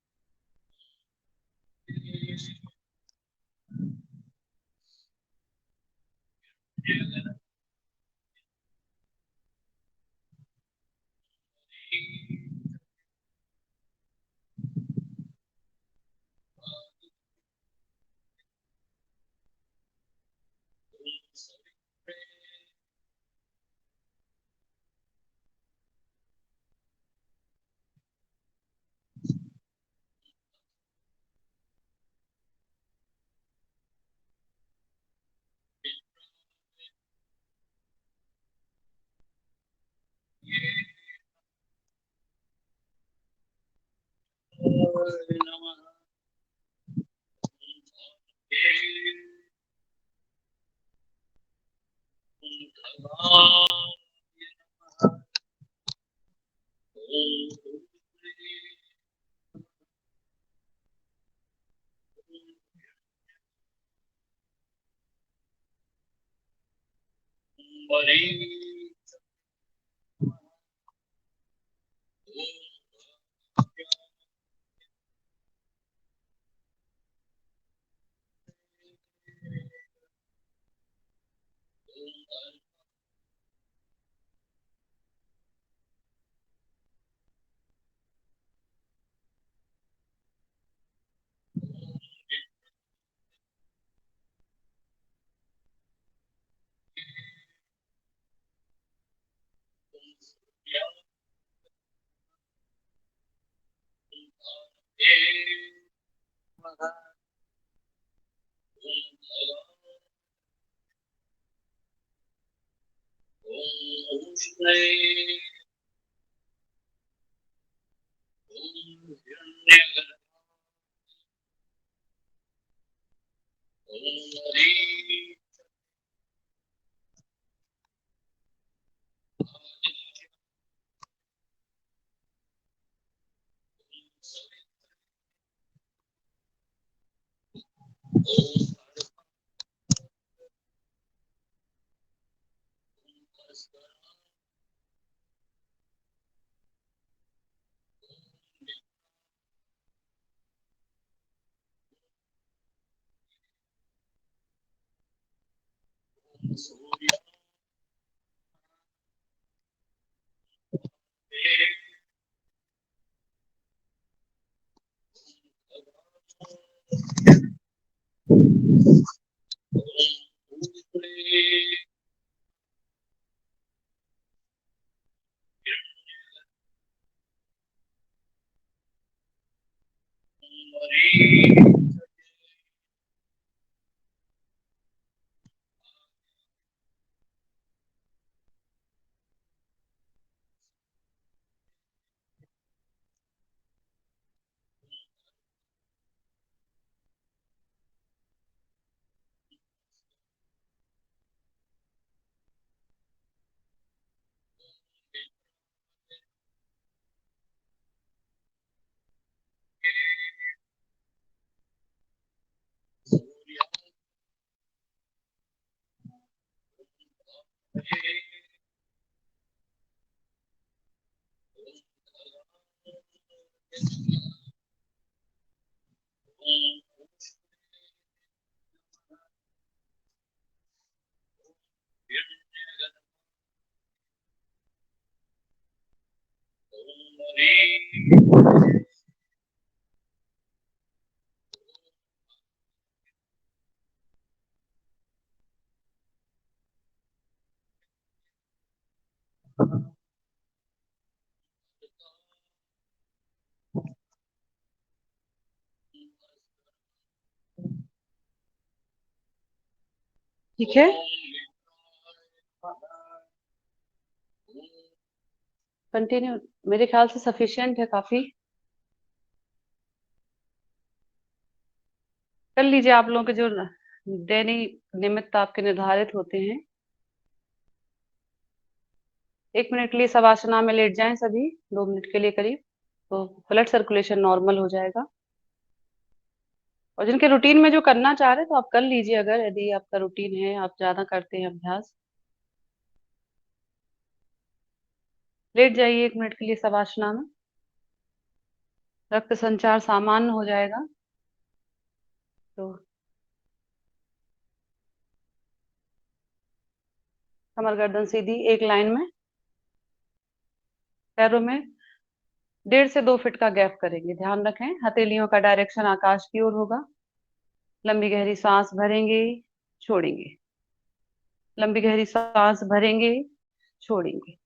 ठीक है, कंटिन्यू। मेरे ख्याल से सफिशिएंट है काफी। कर लीजिए आप लोगों के जो दैनिक निमित्त आपके निर्धारित होते हैं। 1 मिनट के लिए शवासना में लेट जाएं सभी, 2 मिनट के लिए करीब, तो ब्लड सर्कुलेशन नॉर्मल हो जाएगा। और जिनके रूटीन में जो करना चाह रहे तो आप कर लीजिए, अगर यदि आपका रूटीन है, आप ज्यादा करते हैं अभ्यास। लेट जाइए 1 मिनट के लिए शवासना में, रक्त संचार सामान्य हो जाएगा। तो कमर गर्दन सीधी एक लाइन में, पैरों में 1.5 से 2 फीट का गैप करेंगे। ध्यान रखें हथेलियों का डायरेक्शन आकाश की ओर होगा। लंबी गहरी सांस भरेंगे, छोड़ेंगे। लंबी गहरी सांस भरेंगे, छोड़ेंगे।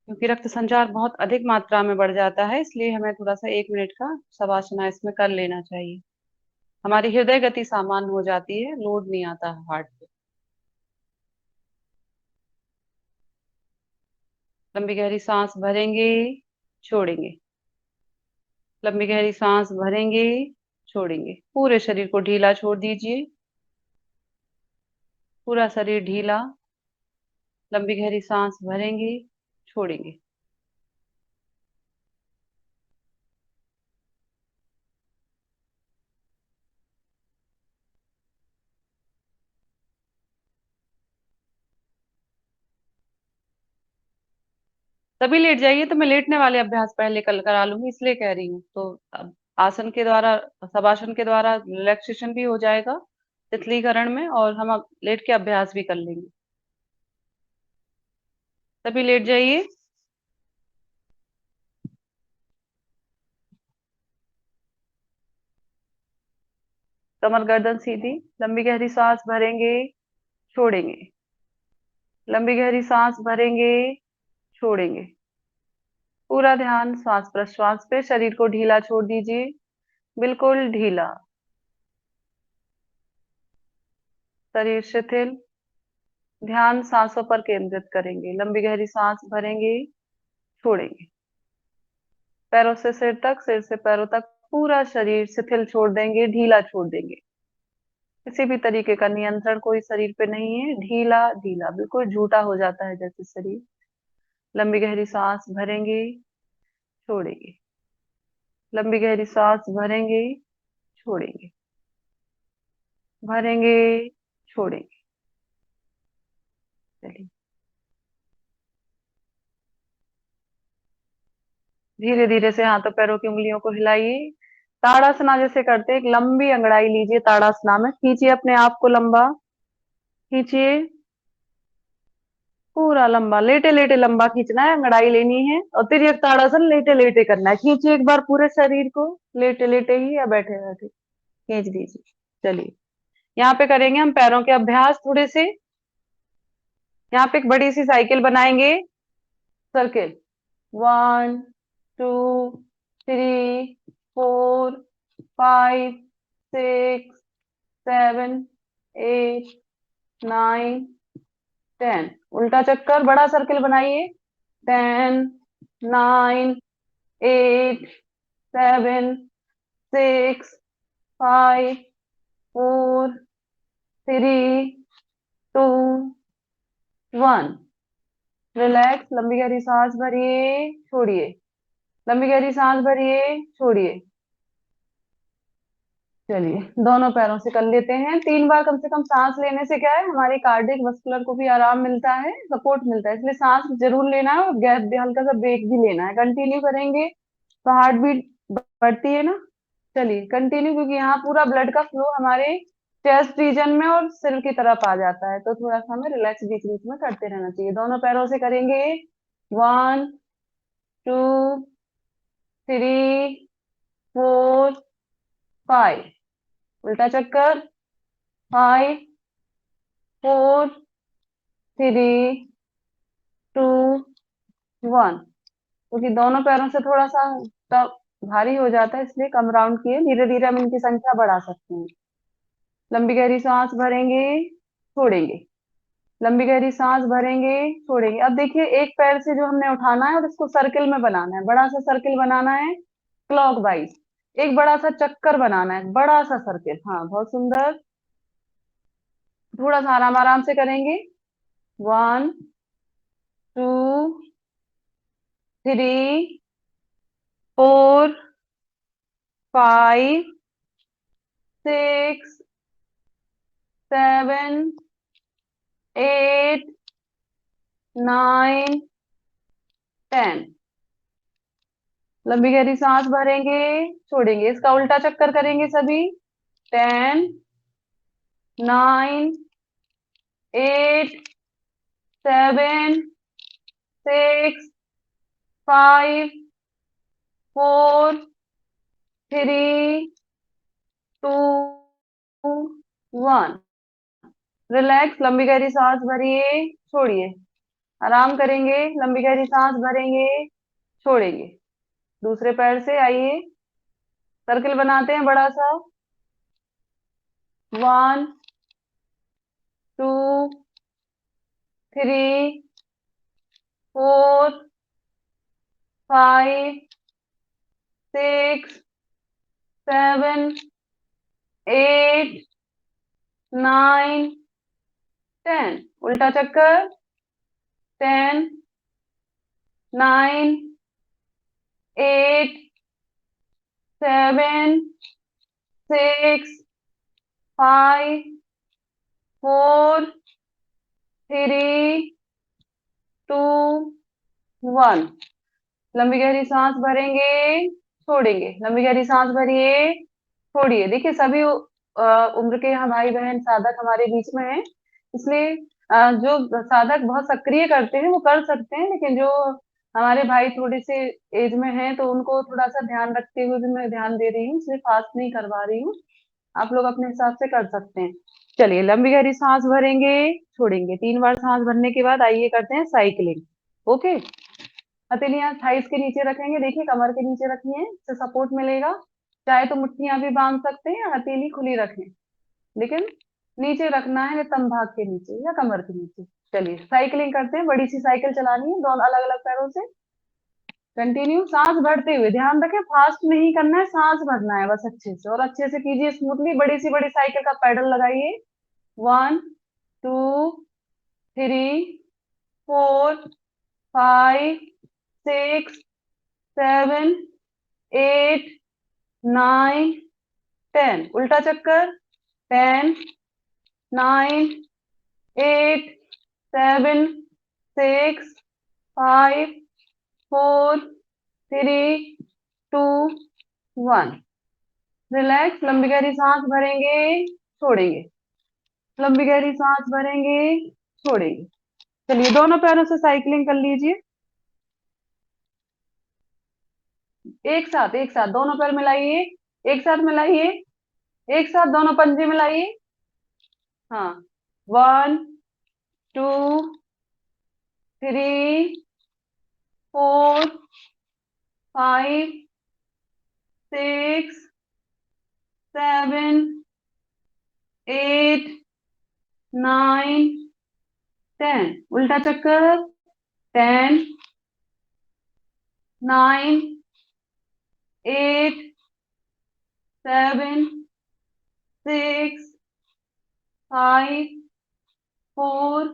क्योंकि रक्त संचार बहुत अधिक मात्रा में बढ़ जाता है, इसलिए हमें थोड़ा सा 1 मिनट का शवासना इसमें कर लेना चाहिए। हमारी हृदय गति सामान्य हो जाती है, लोड नहीं आता हार्ट पे। लंबी गहरी सांस भरेंगे, छोड़ेंगे। लंबी गहरी सांस भरेंगे, छोड़ेंगे। पूरे शरीर को ढीला छोड़ दीजिए, पूरा शरीर ढीला। लंबी गहरी सांस भरेंगे, छोड़ेंगे। तभी लेट जाइए, तो मैं लेटने वाले अभ्यास पहले कल करा लूंगी, इसलिए कह रही हूँ। तो अब आसन के द्वारा, शवासन के द्वारा रिलैक्सेशन भी हो जाएगा तिथलीकरण में, और हम अब लेट के अभ्यास भी कर लेंगे। तभी लेट जाइए। कमर गर्दन सीधी, लंबी गहरी सांस भरेंगे, छोड़ेंगे। लंबी गहरी सांस भरेंगे, छोड़ेंगे। पूरा ध्यान श्वास प्रश्वास पे, शरीर को ढीला छोड़ दीजिए, बिल्कुल ढीला। शरीर शिथिल। ध्यान सांसों पर केंद्रित करेंगे। लंबी गहरी सांस भरेंगे, छोड़ेंगे। पैरों से सिर तक, सिर से पैरों तक पूरा शरीर शिथिल छोड़ देंगे, ढीला छोड़ देंगे। किसी भी तरीके का नियंत्रण कोई शरीर पे नहीं है, ढीला ढीला, बिल्कुल झूठा हो जाता है जैसे शरीर। लंबी गहरी सांस भरेंगे, छोड़ेंगे। लंबी गहरी सांस भरेंगे, छोड़ेंगे। भरेंगे, छोड़ेंगे। चलिए धीरे धीरे से हाथों पैरों की उंगलियों को हिलाइए। ताड़ासना जैसे करते हैं, एक लंबी अंगड़ाई लीजिए। ताड़ासना में खींचिए अपने आप को लंबा, खींचिए पूरा लंबा। लेटे लेटे लंबा खींचना है, अंगड़ाई लेनी है। और तिर्यक ताड़ासन लेटे लेटे करना है। खींचिए एक बार पूरे शरीर को, लेटे लेटे ही या बैठे बैठे खींच दीजिए। चलिए यहाँ पे करेंगे हम पैरों के अभ्यास थोड़े से। यहाँ पे एक बड़ी सी साइकिल बनाएंगे, सर्किल। 1 2 3 4 5 6 7 8 9 10। उल्टा चक्कर, बड़ा सर्किल बनाइए। 10 9 8 7 6 5 4 3 2 1। रिलैक्स, लंबी गहरी सांस भरिए, छोड़िए। लंबी गहरी सांस भरिए, छोड़िए। चलिए दोनों पैरों से कर लेते हैं 3 बार कम से कम। सांस लेने से क्या है, हमारे कार्डियक वस्कुलर को भी आराम मिलता है, सपोर्ट मिलता है, इसलिए सांस जरूर लेना है और गैप भी, हल्का सा ब्रेक भी लेना है। कंटिन्यू करेंगे तो हार्ट बीट बढ़ती है ना। चलिए कंटिन्यू, क्योंकि यहाँ पूरा ब्लड का फ्लो हमारे चेस्ट रीजन में और सिर की तरफ आ जाता है, तो थोड़ा सा हमें रिलैक्स बीच बीच में करते रहना चाहिए। दोनों पैरों से करेंगे। 1 2 3 4 5। उल्टा चक्कर। 5 4 3 2 1। क्योंकि दोनों पैरों से थोड़ा सा तब भारी हो जाता है, इसलिए कम राउंड किए। धीरे धीरे हम इनकी संख्या बढ़ा सकते हैं। लंबी गहरी सांस भरेंगे, छोड़ेंगे। लंबी गहरी सांस भरेंगे, छोड़ेंगे। अब देखिए, एक पैर से जो हमने उठाना है और इसको सर्किल में बनाना है, बड़ा सा सर्किल बनाना है क्लॉक वाइज। एक बड़ा सा चक्कर बनाना है, बड़ा सा सर्किल। हाँ, बहुत सुंदर। थोड़ा सा आराम आराम से करेंगे। 1 2 3 4 5 6 7 8 9 10। लंबी गहरी सांस भरेंगे, छोड़ेंगे। इसका उल्टा चक्कर करेंगे सभी। 10 9 8 7 6 5 4 3 2 1। रिलैक्स, लंबी गहरी सांस भरिए, छोड़िए। आराम करेंगे, लंबी गहरी सांस भरेंगे, छोड़ेंगे। दूसरे पैर से आइए, सर्किल बनाते हैं बड़ा सा। 1 2 3 4 5 6 7 8 9 10। उल्टा चक्कर। 10 9 8 7 6 5 4 3 2 1। लंबी गहरी सांस भरेंगे, छोड़ेंगे। लंबी गहरी सांस भरिए, छोड़िए। देखिए, सभी उम्र के यहाँ भाई बहन साधक हमारे बीच में हैं, इसलिए जो साधक बहुत सक्रिय करते हैं वो कर सकते हैं, लेकिन जो हमारे भाई थोड़े से एज में हैं तो उनको थोड़ा सा ध्यान रखते हुए भी मैं ध्यान दे रही हूँ, इसलिए फास्ट नहीं करवा रही हूँ। आप लोग अपने हिसाब से कर सकते हैं। चलिए, लंबी गहरी सांस भरेंगे, छोड़ेंगे। 3 बार सांस भरने के बाद आइए करते हैं साइकिलिंग। ओके, हथेलियां थाइस के नीचे रखेंगे। देखिए, कमर के नीचे रखी है, इससे सपोर्ट मिलेगा। चाहे तो मुट्ठियां भी बांध सकते हैं या हथेली खुली रखें, लेकिन नीचे रखना है नितंब भाग के नीचे या कमर के नीचे। चलिए साइकिलिंग करते हैं। बड़ी सी साइकिल चलानी है दोनों अलग अलग पैरों से। कंटिन्यू, सांस भरते हुए। ध्यान रखें, फास्ट नहीं करना है, सांस भरना है बस अच्छे से, और अच्छे से कीजिए स्मूथली। बड़ी सी बड़ी साइकिल का पैडल लगाइए। 1 2 3 4 5 6 7 8 9 10। उल्टा चक्कर। 10 9 8 7 6 5 4 3 2 1। रिलैक्स, लंबी गहरी सांस भरेंगे, छोड़ेंगे। लंबी गहरी सांस भरेंगे, छोड़ेंगे। चलिए दोनों पैरों से साइकिलिंग कर लीजिए। एक साथ दोनों पैर मिलाइए, एक साथ मिलाइए, एक साथ दोनों पंजे मिलाइए। हाँ, 1 2 3 4 5 6 7 8 9 10 उल्टा चक्कर 10 9 8 7 6 5 4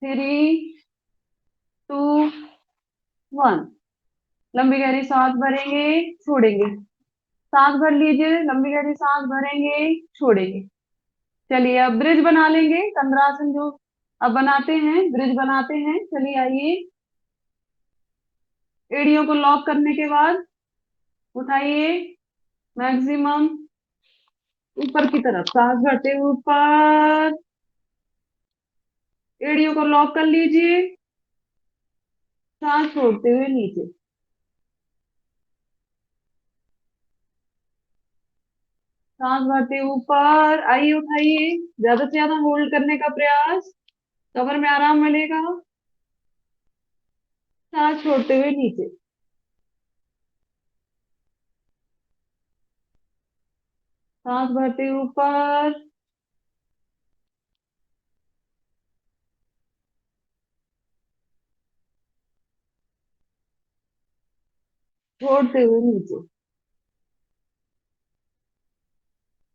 3 2 1 लंबी गहरी सांस भरेंगे, छोड़ेंगे। सांस भर लीजिए, लंबी गहरी सांस भरेंगे, छोड़ेंगे। चलिए अब ब्रिज बना लेंगे, चंद्रासन जो अब बनाते हैं, ब्रिज बनाते हैं। चलिए आइए, एड़ियों को लॉक करने के बाद उठाइए मैक्सिमम ऊपर की तरफ, सांस भरते हुए ऊपर, एड़ियों को लॉक कर लीजिए, सांस छोड़ते हुए नीचे। सांस भरते ऊपर, आइए उठाइए, ज्यादा से ज्यादा होल्ड करने का प्रयास, कमर में आराम मिलेगा। सांस छोड़ते हुए नीचे। सांस भरते ऊपर, छोड़ते हुए नीचे।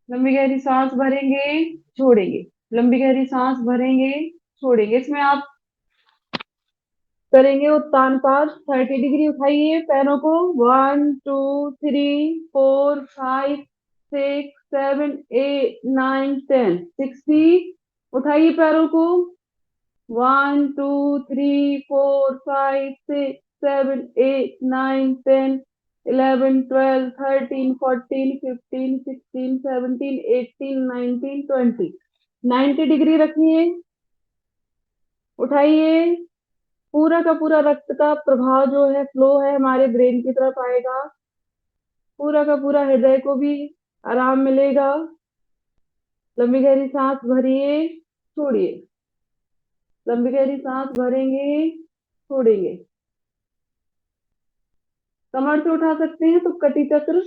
लंबी गहरी सांस भरेंगे, छोड़ेंगे, लंबी गहरी सांस भरेंगे, छोड़ेंगे। इसमें आप करेंगे उत्तान पाद 30 डिग्री। उठाइए पैरों को, 1 2 3 4 5 6 7 8 9 10 60। उठाइए पैरों को, 1 2 3 4 5 6 7 8 9 10 11 12 13 14 15 16 17 18 19 20। 90 डिग्री रखिए। उठाइए, पूरा का पूरा रक्त का प्रभाव जो है, फ्लो है, हमारे ब्रेन की तरफ आएगा। पूरा का पूरा हृदय को भी आराम मिलेगा। लंबी गहरी सांस भरिए, छोड़िए, लंबी गहरी सांस भरेंगे, छोड़ेंगे। कमर से उठा सकते हैं तो कटी चक्र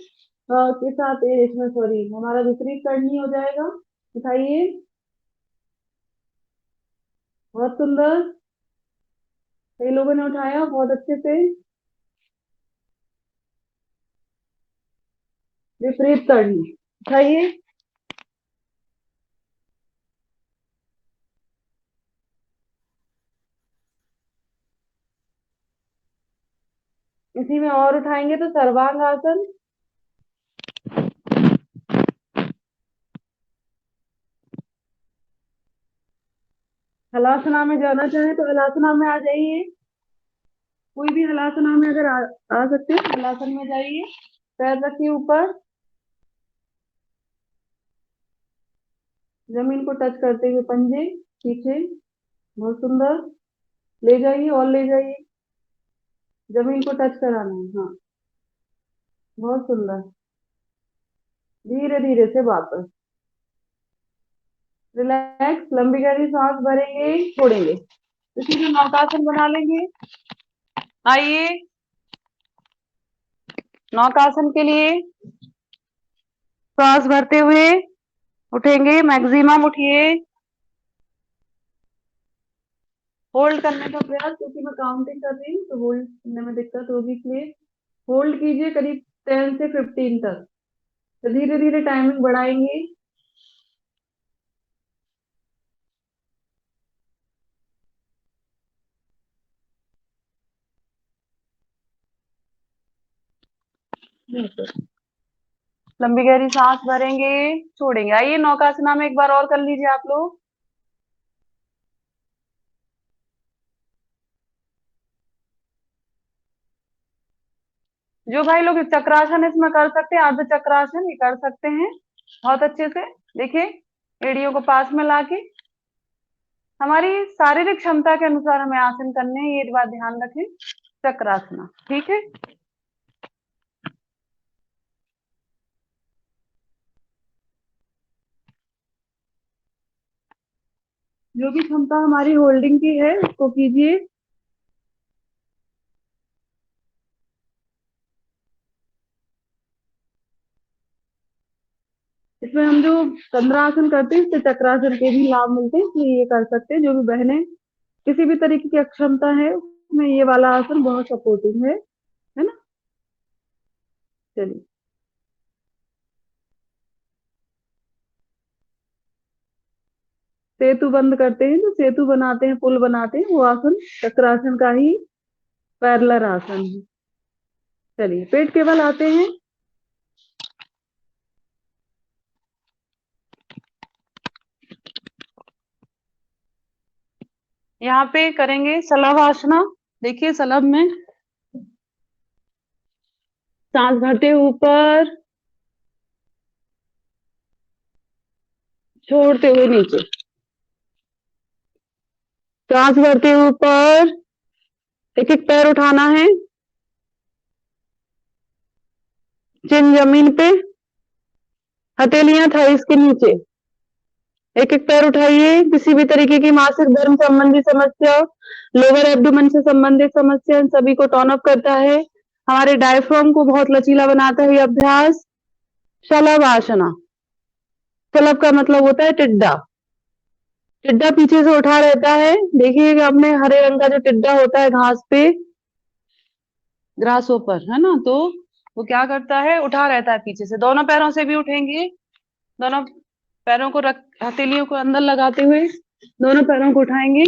के साथ, इसमें सॉरी हमारा विपरीत करनी हो जाएगा। उठाइए, बहुत सुंदर, कई लोगों ने उठाया बहुत अच्छे से। विपरीत करनी, उठाइए, इसी में और उठाएंगे तो सर्वांग आसन। हलासना में जाना चाहे तो हलासना में आ जाइए, कोई भी हलासना में अगर आ सकते हैं हलासन में जाइए। पैर रखिए ऊपर, जमीन को टच करते हुए पंजे पीछे, बहुत सुंदर, ले जाइए और ले जाइए, जमीन को टच कराना है। हाँ, बहुत सुंदर, धीरे धीरे से वापस रिलैक्स। लंबी गहरी सांस भरेंगे, छोड़ेंगे, इसी में नौकासन बना लेंगे। आइए, नौकासन के लिए सांस भरते हुए उठेंगे, मैक्सिमम उठिए, होल्ड करने का प्रयास, क्योंकि मैं काउंटिंग कर रही हूँ तो होल्ड करने में दिक्कत होगी, इसलिए होल्ड कीजिए करीब 10 से 15 तक। तो धीरे धीरे टाइमिंग बढ़ाएंगे। लंबी गहरी सांस भरेंगे, छोड़ेंगे। आइए नौकासना में एक बार और कर लीजिए आप लोग। जो भाई लोग चक्रासन इसमें कर सकते हैं, अर्ध चक्रासन ये कर सकते हैं बहुत अच्छे से। देखिए, एड़ियों को पास में लाके, हमारी शारीरिक क्षमता के अनुसार हमें आसन करने हैं, ये बात ध्यान रखें। चक्रासना, ठीक है। जो भी क्षमता हमारी होल्डिंग की है उसको कीजिए। इसमें हम जो चंद्रासन करते हैं इससे चक्रासन के भी लाभ मिलते हैं, इसलिए ये कर सकते हैं। जो भी बहनें किसी भी तरीके की अक्षमता है उसमें ये वाला आसन बहुत सपोर्टिव है ना। चलिए सेतु बंद करते हैं, जो सेतु बनाते हैं, पुल बनाते हैं, वो आसन चक्रासन का ही पैरेलल आसन है। चलिए पेट केवल आते हैं। यहाँ पे करेंगे सलभ आसना। देखिए सलभ में सांस भरते हुए ऊपर, छोड़ते हुए नीचे, सांस भरते हुए ऊपर, एक एक पैर उठाना है, चिन जमीन पे, हथेलियां थाइस के नीचे, एक एक पैर उठाइए। किसी भी तरीके की मासिक धर्म संबंधी समस्या, लोअर एब्डोमेन से संबंधित समस्या, इन सभी को टर्न अप करता है, हमारे डायफ्राम को बहुत लचीला बनाता है ये अभ्यास। शलभ आसना, शलभ का मतलब होता है टिड्डा। टिड्डा पीछे से उठा रहता है। देखिए अपने हरे रंग का जो टिड्डा होता है घास पे, ग्रास ऊपर है ना, तो वो क्या करता है, उठा रहता है पीछे से। दोनों पैरों से भी उठेंगे, दोनों पैरों को रख, हथेलियों को अंदर लगाते हुए दोनों पैरों को उठाएंगे।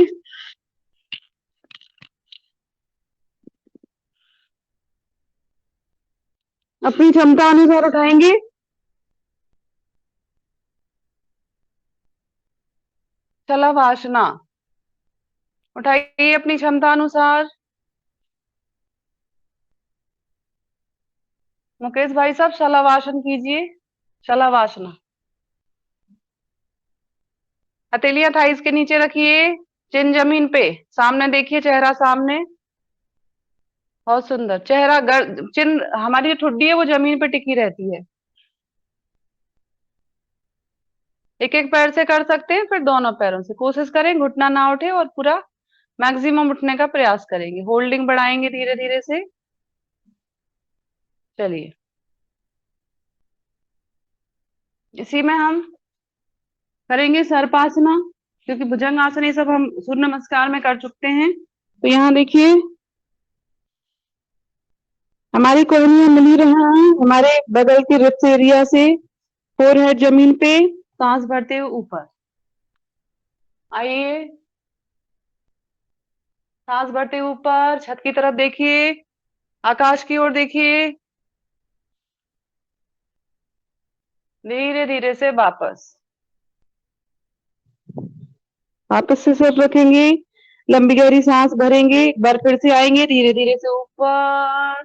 अपनी क्षमता अनुसार उठाएंगे। शलभ आसना, उठाइए अपनी क्षमता अनुसार। मुकेश भाई साहब शलभ आसन कीजिए, शलभ आसना। हथेलियां थाइस के नीचे रखिए, चिन जमीन पे, सामने देखिए, चेहरा सामने, बहुत सुंदर चेहरा। चिन, हमारी जो ठुड्डी है वो जमीन पे टिकी रहती है। एक एक पैर से कर सकते हैं, फिर दोनों पैरों से कोशिश करें घुटना ना उठे और पूरा मैक्सिमम उठने का प्रयास करेंगे। होल्डिंग बढ़ाएंगे धीरे धीरे से। चलिए इसी में हम करेंगे सर्पासना, क्योंकि भुजंग आसन ये सब हम सूर्य नमस्कार में कर चुके हैं। तो यहाँ देखिए हमारी कोहनियां मिली रहा है हमारे बगल के रिब्स एरिया से, फोरहेड जमीन पे, सांस भरते हुए ऊपर आइए, सांस भरते हुए ऊपर, छत की तरफ देखिए, आकाश की ओर देखिए, धीरे धीरे से वापस से सिर रखेंगे, लंबी गहरी सांस भरेंगे, एक बार फिर से आएंगे धीरे धीरे से ऊपर,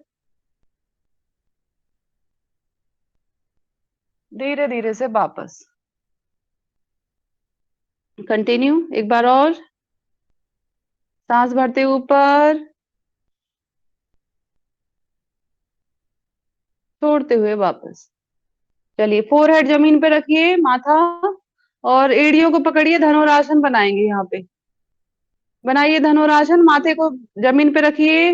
धीरे धीरे से वापस। कंटिन्यू, एक बार और, सांस भरते ऊपर, छोड़ते हुए वापस। चलिए फोरहेड जमीन पे रखिए, माथा और एड़ियों को पकड़िए, धनुरासन बनाएंगे। यहाँ पे बनाइए धनुरासन, माथे को जमीन पे रखिए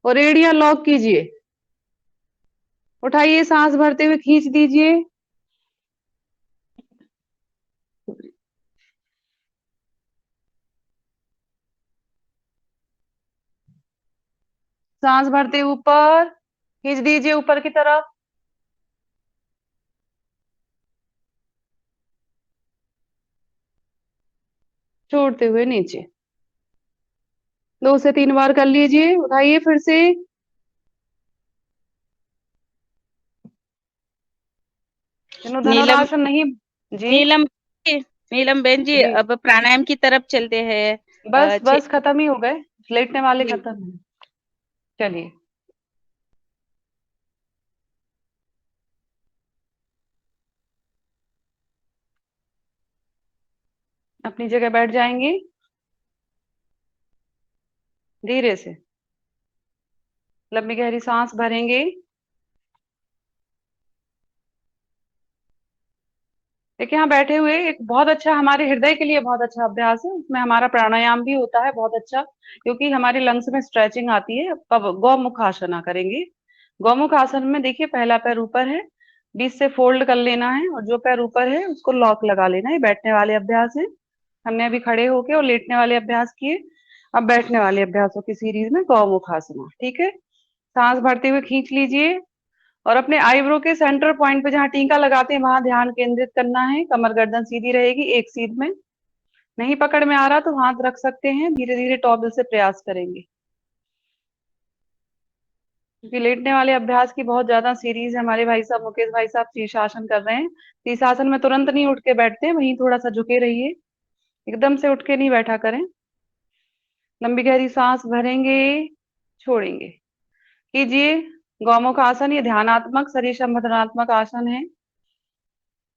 और एड़ियां लॉक कीजिए। उठाइए, सांस भरते हुए खींच दीजिए, सांस भरते ऊपर, खींच दीजिए ऊपर की तरफ, छोड़ते हुए नीचे। 2 से 3 बार कर लीजिए। उठाइए फिर से, धनुरासन नहीं जी, नीलम बहन जी, जी। अब प्राणायाम की तरफ चलते हैं। बस खत्म ही हो गए, लेटने वाले जी। खत्म है। चलिए अपनी जगह बैठ जाएंगे धीरे से, लंबी गहरी सांस भरेंगे। देखिए यहाँ बैठे हुए एक बहुत अच्छा, हमारे हृदय के लिए बहुत अच्छा अभ्यास है, उसमें हमारा प्राणायाम भी होता है बहुत अच्छा, क्योंकि हमारे लंग्स में स्ट्रेचिंग आती है। अब गौमुख आसना करेंगे। गौमुख आसन में देखिए पहला पैर ऊपर है, बीच से फोल्ड कर लेना है और जो पैर ऊपर है उसको लॉक लगा लेना है। बैठने वाले अभ्यास है। हमने अभी खड़े होके और लेटने वाले अभ्यास किए, अब बैठने वाले अभ्यासों की सीरीज में गौमुख आसना। ठीक है, सांस भरते हुए खींच लीजिए और अपने आईब्रो के सेंटर पॉइंट पे जहाँ टीका लगाते हैं वहां ध्यान केंद्रित करना है। कमर गर्दन सीधी रहेगी, एक सीध में। नहीं पकड़ में आ रहा तो हाथ रख सकते हैं, धीरे धीरे टॉबल से प्रयास करेंगे। क्योंकि लेटने वाले अभ्यास की बहुत ज्यादा सीरीज है। हमारे भाई साहब मुकेश भाई साहब शीर्षासन कर रहे हैं। शीर्षासन में तुरंत नहीं उठ के बैठते हैं, वहीं थोड़ा सा झुके रहिए, एकदम से उठ के नहीं बैठा करें। लंबी गहरी सांस भरेंगे, छोड़ेंगे। कीजिए गौमुख आसन, ये ध्यानात्मक शरीर संबंधनात्मक आसन है।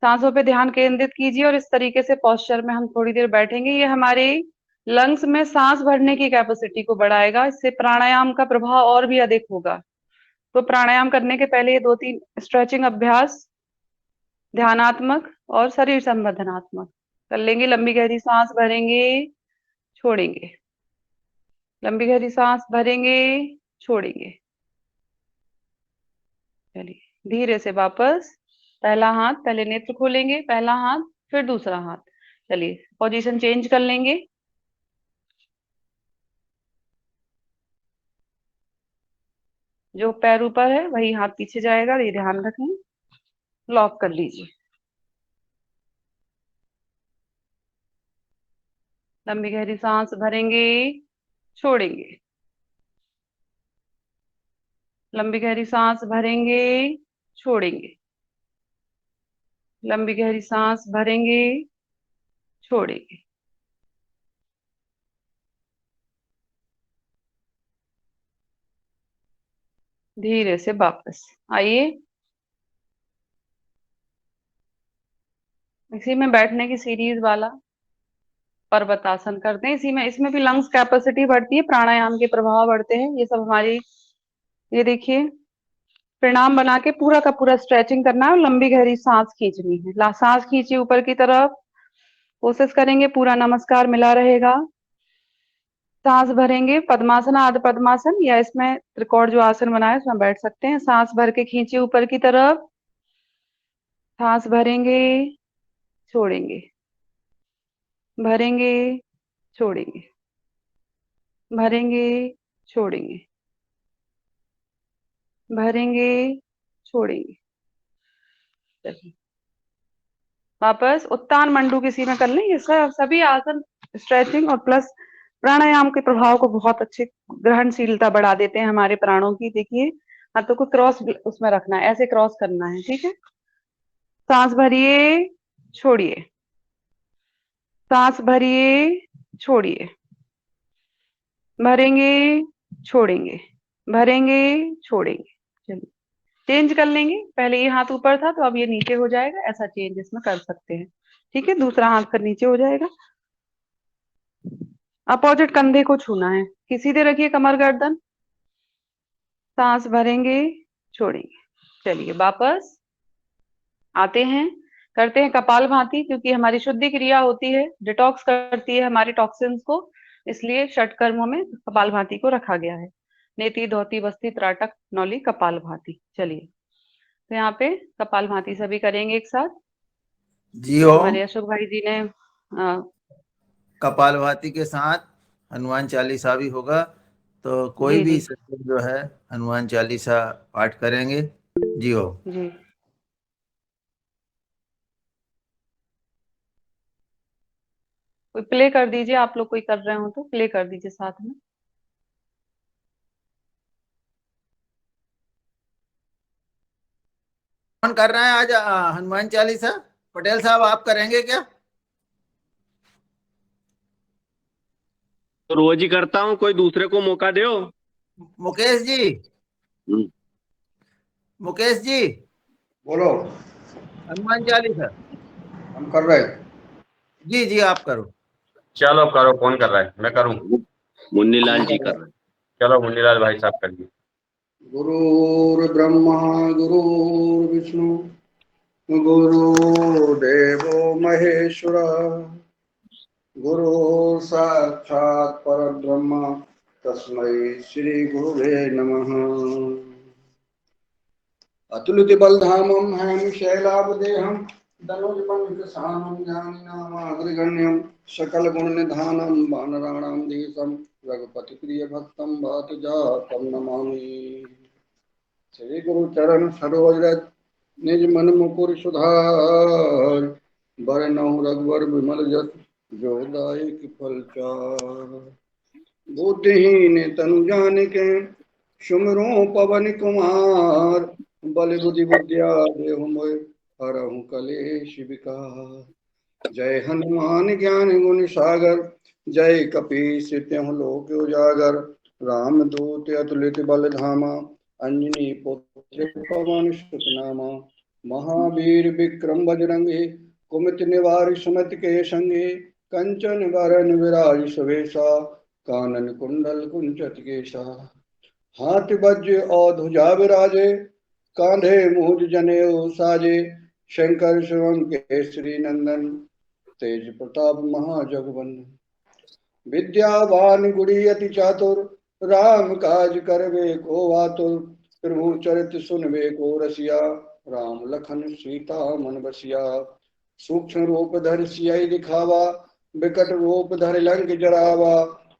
सांसों पे ध्यान केंद्रित कीजिए और इस तरीके से पोस्चर में हम थोड़ी देर बैठेंगे। ये हमारे लंग्स में सांस भरने की कैपेसिटी को बढ़ाएगा, इससे प्राणायाम का प्रभाव और भी अधिक होगा। तो प्राणायाम करने के पहले ये 2-3 स्ट्रेचिंग अभ्यास ध्यानात्मक और शरीर संबंधनात्मक कर लेंगे। लंबी गहरी सांस भरेंगे, छोड़ेंगे। लंबी गहरी सांस भरेंगे, छोड़ेंगे। चलिए धीरे से वापस। पहला हाथ, पहले नेत्र खोलेंगे, पहला हाथ फिर दूसरा हाथ। चलिए पोजीशन चेंज कर लेंगे। जो पैर ऊपर है वही हाथ पीछे जाएगा, ये ध्यान रखें। लॉक कर लीजिए। लंबी गहरी सांस भरेंगे, छोड़ेंगे। लंबी गहरी सांस भरेंगे, छोड़ेंगे। लंबी गहरी सांस भरेंगे, छोड़ेंगे। धीरे से वापस आइए। इसी में बैठने की सीरीज वाला पर्वतासन करते हैं। इसी में, इसमें भी लंग्स कैपेसिटी बढ़ती है, प्राणायाम के प्रभाव बढ़ते हैं। ये सब हमारी, ये देखिए प्रणाम बना के पूरा का पूरा स्ट्रेचिंग करना है और लंबी गहरी सांस खींचनी है। सांस खींचिए ऊपर की तरफ, कोशिश करेंगे पूरा नमस्कार मिला रहेगा। सांस भरेंगे, पद्मासन आध पद्मासन या इसमें त्रिकोण जो आसन बनाए उसमें बैठ सकते हैं। सांस भर के खींचिए ऊपर की तरफ। सांस भरेंगे, छोड़ेंगे, भरेंगे, छोड़ेंगे, भरेंगे, छोड़ेंगे, भरेंगे, छोड़ेंगे। चलिए वापस उत्तान मंडू किसी में कर लें। ये सभी आसन स्ट्रेचिंग और प्लस प्राणायाम के प्रभाव को बहुत अच्छे ग्रहणशीलता बढ़ा देते हैं हमारे प्राणों की। देखिए हाथों को क्रॉस उसमें रखना है, ऐसे क्रॉस करना है। ठीक है, सांस भरिए, छोड़िए, सांस भरिए, छोड़िए, भरेंगे, छोड़ेंगे, भरेंगे, छोड़ेंगे। चलिए चेंज कर लेंगे। पहले ये हाथ ऊपर था तो अब ये नीचे हो जाएगा, ऐसा चेंज इसमें कर सकते हैं। ठीक है, दूसरा हाथ फिर नीचे हो जाएगा। अपोजिट कंधे को छूना है। सीधे रखिए कमर गर्दन। सांस भरेंगे, छोड़ेंगे। चलिए वापस आते हैं, करते हैं कपाल भाती। क्योंकि हमारी शुद्धि क्रिया होती है, डिटॉक्स करती है हमारे टॉक्सिन्स को, इसलिए षटकर्मों में कपाल भाती को रखा गया है। नेति धोती बस्ती त्राटक नौली कपाल भाती। चलिए तो यहाँ पे कपाल भाती सभी करेंगे एक साथ। जी हो। हमारे अशोक भाई जी ने कपालभाति के साथ हनुमान चालीसा भी होगा, तो कोई जी भी जी सत्संग जो है हनुमान चालीसा पाठ करेंगे। जी हो। जी। कोई प्ले कर दीजिए, आप लोग कोई कर रहे हो तो प्ले कर दीजिए साथ में। कौन कर रहा है आज हनुमान चालीसा? पटेल साहब आप करेंगे क्या? तो रोज ही करता हूँ, कोई दूसरे को मौका दो। मुकेश जी, हम्म। मुकेश जी बोलो। हनुमान चालीसा। हम कर रहे हैं। जी जी आप करो। चलो करो, कौन कर रहा है? मैं करूं? मुन्नीलाल जी कर रहे हैं। चलो मुन्नीलाल भाई साहब करिए। गुरुर्ब्रह्मा गुरुर्विष्णु गुरुदेवो महेश्वर गुरु साक्षात् परब्रह्म तस्मै श्री गुरुवे नमः। अतुलित बलधामं हैम शैलावदेहं धनुर्बंधसानं ज्ञानिनामाग्रगण्यं सकल गुण निधानं वानराणां देशं रघुपति प्रिय भक्तं भात जातं नमामि। श्री गुरु चरण सरोज रज निज मन मुकुर सुधार बरनहुँ रघुवर विमल जस जो दायक फल चार। बुद्धिहीन तनु जानिके सुमिरो पवन कुमार बल बुद्धि विद्या देहु मोय हरहु कलेश विकार। जय हनुमान ज्ञान गुण सागर जय कपीस तिहुँ लोक उजागर राम दूत अतुलित बल धामा अंजनी पुत्र पवन सुत नामा। महावीर विक्रम बजरंगी कुमति निवार सुमति के संगे कंचन वरन विराज सुवेशा कानन कुंडल कुंचत केशा। हाथ वज्र और ध्वजा विराजे कांधे मूज जनेऊ साजे शंकर शिवम केसरी नंदन तेज प्रताप महाजगवंदन। विद्यावान गुणी अति चातुर राम काज करवे को आतुर प्रभु चरित सुनवे को रसिया राम लखन सीता मन बसिया। सूक्ष्म रूप धर सियाई दिखावा विकट रूप धर लंक जरावा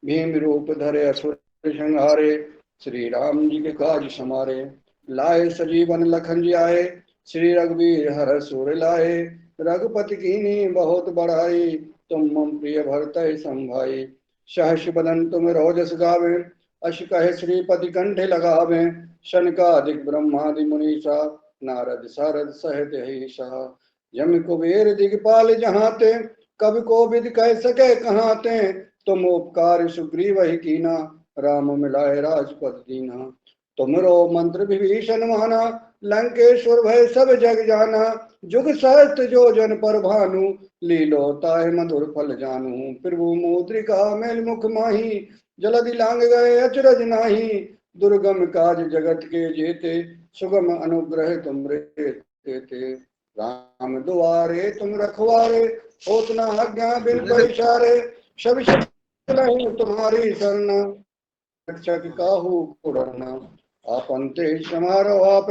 भीम रूप धरे असुर संहारे श्री राम जी के काज समारे। लाए सजीवन लखन जी आए श्री रघुवीर हर सुर लाए रघुपति कीनी बहुत बड़ाई तुम मम प्रिय भरतहि संभाई। सहस बदन तुम रोजस गावे अश कहे श्रीपति कंठे लगावे शनकादिक ब्रह्मादि मुनीसा नारद सारद सहित हिसा। यम कुबेर दिगपाल जहाते कवि को विद कह सके कहाते तुम उपकार सुग्रीव ही कीना राम मिलाए राजपद दीना। तुमरो मंत्र विभीषण माना लंकेश्वर भय सब जग जाना जुग सहस्त्र जो जन पर भानु लीलो ताहि मधुर फल जानू। प्रभु मुद्रिका मेल मुख माही जलधि लांग गए अचरज नाही दुर्गम काज जगत के जेते सुगम अनुग्रह तुम रे राम दुआरे तुम रखवारे होत न आज्ञा बिन परिचारे सब तुम्हारी शरण रक्षक काहू पुराना। आपन तेज समारो आप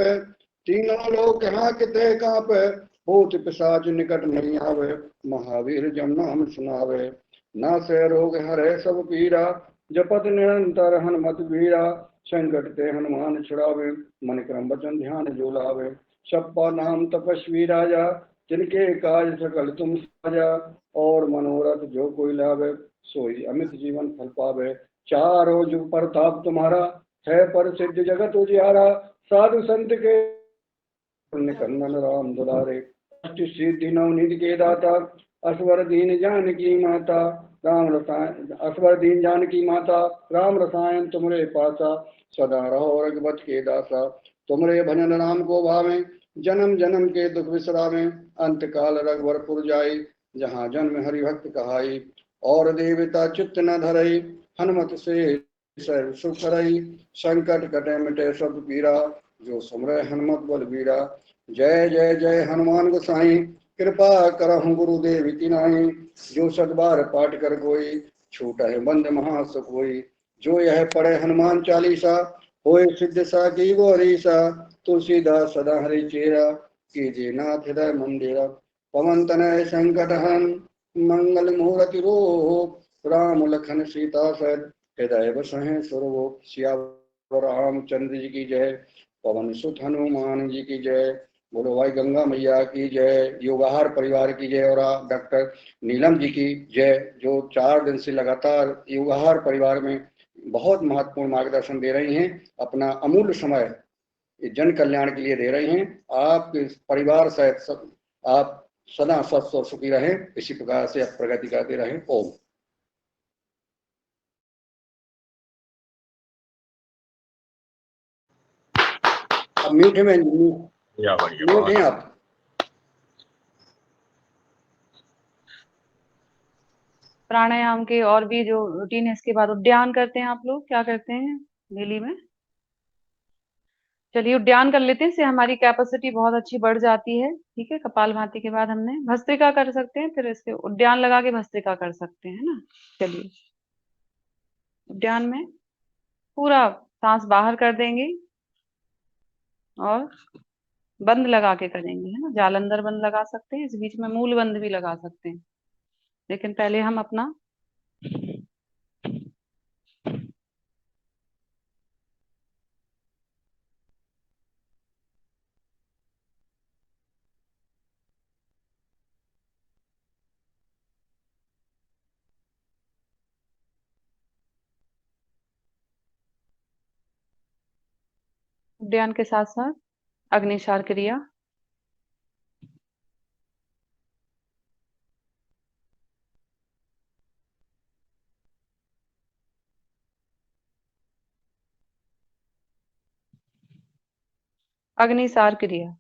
तीनों लोक हाँकते कांपे भूत पिशाच निकट नहीं आवे महावीर जब नाम सुनावे। नासे रोग हरे सब पीरा जपत निरंतर हनुमत वीरा संकट ते हनुमान छुड़ावे मन क्रम वचन ध्यान जो लावे। सप्पा नाम तपस्वी राजा जिनके काज सकल तुम साजा और मनोरथ जो कोई लावे सोई अमित जीवन फल पावे। चारों जुग प्रताप तुम्हारा है पर सिद्ध जगत उजियारा साधु संत के कंदन राम दुलारे अष्ट सिद्धि नवनिधि के दाता असवर दीन जानकी माता राम रसायन असवर दीन जानकी माता राम रसायन तुमरे पासा सदा रहो रघुपत के दासा। तुमरे भजन राम को भावे जन्म जन्म के दुख विश्रामे अंत काल रघुवरपुर जाई जहाँ जन्म हरि भक्त कहाई। और देवता चित्त न धरई हनुमत से सर्व सुख करई संकट कटे मिटे सब पीरा जो सुमरै हनुमत बलबीरा। जय जय जय हनुमान गोसाई कृपा करहु गुरुदेव की नाई जो सतबार पाठ कर कोई छूटा है बंद महासुख होई। जो यह पढ़े हनुमान चालीसा होए सिद्ध सा की गोरीसा तुलसीदास सदा हरि चेरा कीजिए नाथ हृदय मंदिरा। पवन तनय संकट हन मंगल मूर्ति रूप राम लखन सीता सहित हृदय बसहें स्वरूप। सियावर रामचंद्र जी की जय पवन सुत हनुमान जी की जय बोलो भाई गंगा मैया की जय योगाहार परिवार की जय और डॉक्टर नीलम जी की जय जो 4 दिन से लगातार योगाहार परिवार में बहुत महत्वपूर्ण मार्गदर्शन दे रही हैं अपना अमूल्य समय जन कल्याण के लिए दे रही हैं। आपके परिवार सहित सब आप सदा स्वस्थ और सुखी रहें इसी प्रकार से आप प्रगति करते रहें। ओम। अब म्यूट है म्यूट हैं आप। प्राणायाम के और भी जो रूटीन है इसके बाद उद्यान करते हैं। आप लोग क्या करते हैं डेली में? चलिए उद्यान कर लेते हैं, इससे हमारी कैपेसिटी बहुत अच्छी बढ़ जाती है। ठीक है, कपालभाति के बाद हमने भस्त्रिका कर सकते हैं, फिर इसके उद्यान लगा के भस्त्रिका कर सकते हैं ना। चलिए उद्यान में पूरा सांस बाहर कर देंगे और बंद लगा के करेंगे, है ना। जालंधर बंद लगा सकते हैं, इस बीच में मूल बंद भी लगा सकते हैं, लेकिन पहले हम अपना उद्यान के साथ साथ अग्निसार क्रिया। अग्निसार क्रिया।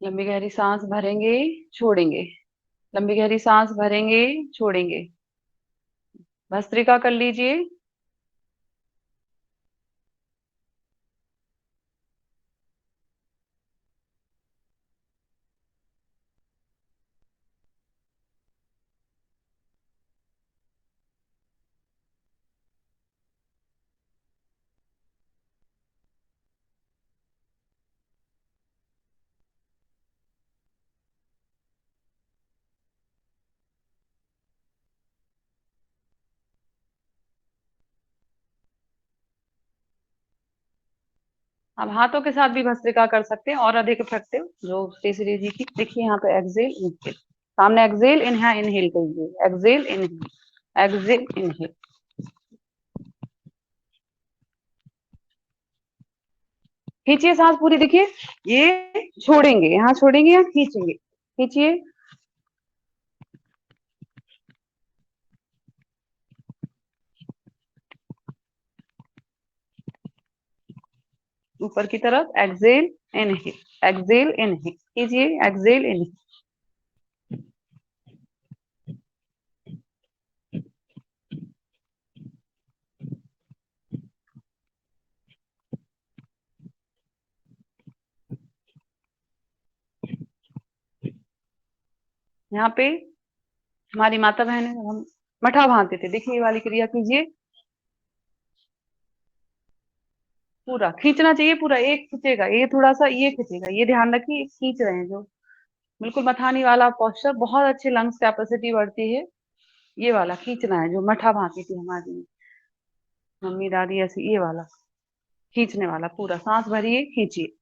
लंबी गहरी सांस भरेंगे, छोड़ेंगे, लंबी गहरी सांस भरेंगे, छोड़ेंगे। भस्त्रिका कर लीजिए। अब हाथों के साथ भी भस्त्रिका कर सकते हैं, और अधिक इफेक्टिव जो तीसरी जी की। देखिए यहाँ पे एक्सेल इनहेल, सामने एक्सेल इनहेल, इनहेल करिए, एक्सेल इनहेल, एक्सेल इनहेल। खींचिए सांस पूरी, देखिए ये छोड़ेंगे, यहाँ छोड़ेंगे, यहाँ खींचेंगे, खींचिए। ऊपर की तरफ एक्सेल इनहेल, एक्सेल इनहेल कीजिए, एक्सेल इनहेल। यहाँ पे हमारी माता बहन हम मठा बांधते थे, देखिए ये वाली क्रिया कीजिए। पूरा खींचना चाहिए, पूरा एक खींचेगा, ये थोड़ा सा ये खींचेगा, ये ध्यान रखिए, खींच रहे हैं जो बिल्कुल मथानी वाला पोस्चर, बहुत अच्छी लंग्स कैपेसिटी बढ़ती है। ये वाला खींचना है, जो मठा भाती थी हमारी मम्मी दादी, ऐसी ये वाला खींचने वाला। पूरा सांस भरिए, खींचिए।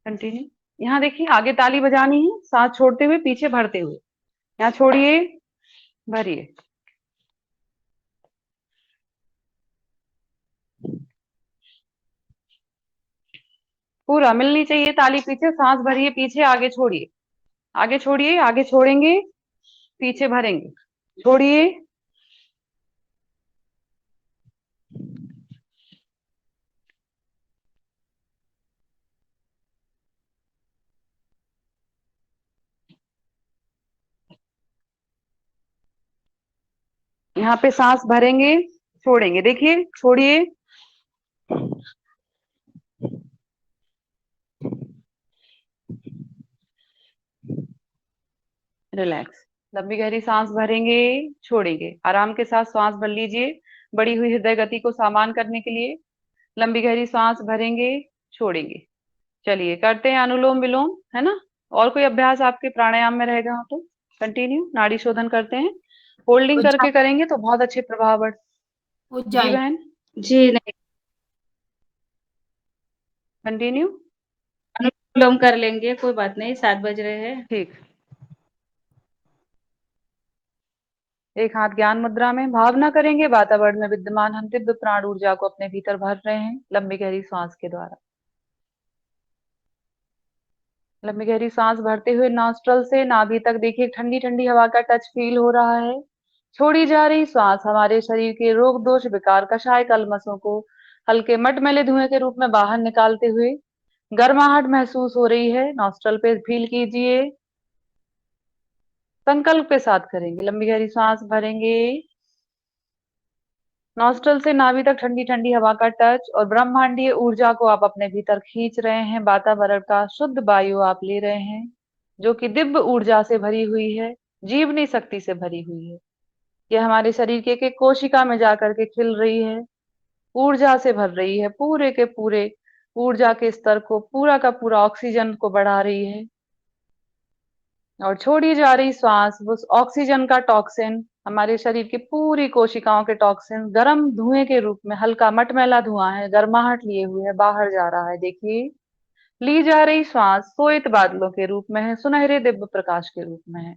कंटिन्यू। यहाँ देखिए आगे ताली बजानी है, सांस छोड़ते हुए, पीछे भरते हुए। यहाँ छोड़िए, भरिए। पूरा मिलनी चाहिए ताली पीछे, सांस भरिए, पीछे आगे छोड़िए, आगे छोड़िए, आगे छोड़ेंगे, पीछे भरेंगे, छोड़िए। यहाँ पे सांस भरेंगे, छोड़ेंगे, देखिए छोड़िए। रिलैक्स। लंबी गहरी सांस भरेंगे, छोड़ेंगे, आराम के साथ सांस भर लीजिए, बढ़ी हुई हृदय गति को सामान करने के लिए। लंबी गहरी सांस भरेंगे, छोड़ेंगे। चलिए करते हैं अनुलोम विलोम, है ना। और कोई अभ्यास आपके प्राणायाम में रहेगा तो कंटिन्यू। नाड़ी शोधन करते हैं, होल्डिंग करके करेंगे तो बहुत अच्छे प्रभाव बढ़। जी बहन, जी नहीं, कंटिन्यू। अनुलोम कर लेंगे, कोई बात नहीं, 7 बज रहे हैं। ठीक। एक हाथ ज्ञान मुद्रा में, भावना करेंगे वातावरण में विद्यमान हम दिव्य प्राण ऊर्जा को अपने भीतर भर रहे हैं लंबी गहरी सांस के द्वारा। लंबी गहरी सांस भरते हुए नॉस्ट्रल से नाभि तक देखिए ठंडी ठंडी हवा का टच फील हो रहा है। छोड़ी जा रही सांस हमारे शरीर के रोग दोष विकार कषाय कलमशों को हल्के मटमैले धुएं के रूप में बाहर निकालते हुए गर्माहट महसूस हो रही है, नॉस्ट्रल पे फील कीजिए। संकल्प के साथ करेंगे, लंबी गहरी सांस भरेंगे, नॉस्ट्रल से नाभि तक ठंडी ठंडी हवा का टच और ब्रह्मांडीय ऊर्जा को आप अपने भीतर खींच रहे हैं। वातावरण का शुद्ध वायु आप ले रहे हैं जो कि दिव्य ऊर्जा से भरी हुई है, जीवनी शक्ति से भरी हुई है। यह हमारे शरीर के एक कोशिका में जाकर के खिल रही है, ऊर्जा से भर रही है, पूरे के पूरे ऊर्जा के स्तर को पूरा का पूरा ऑक्सीजन को बढ़ा रही है। और छोड़ी जा रही सांस उस ऑक्सीजन का टॉक्सिन, हमारे शरीर की पूरी कोशिकाओं के टॉक्सिन गर्म धुएं के रूप में, हल्का मटमैला धुआं है, गर्माहट लिए हुए है, बाहर जा रहा है। देखिए, ली जा रही श्वास श्वेत बादलों के रूप में है, सुनहरे दिव्य प्रकाश के रूप में है।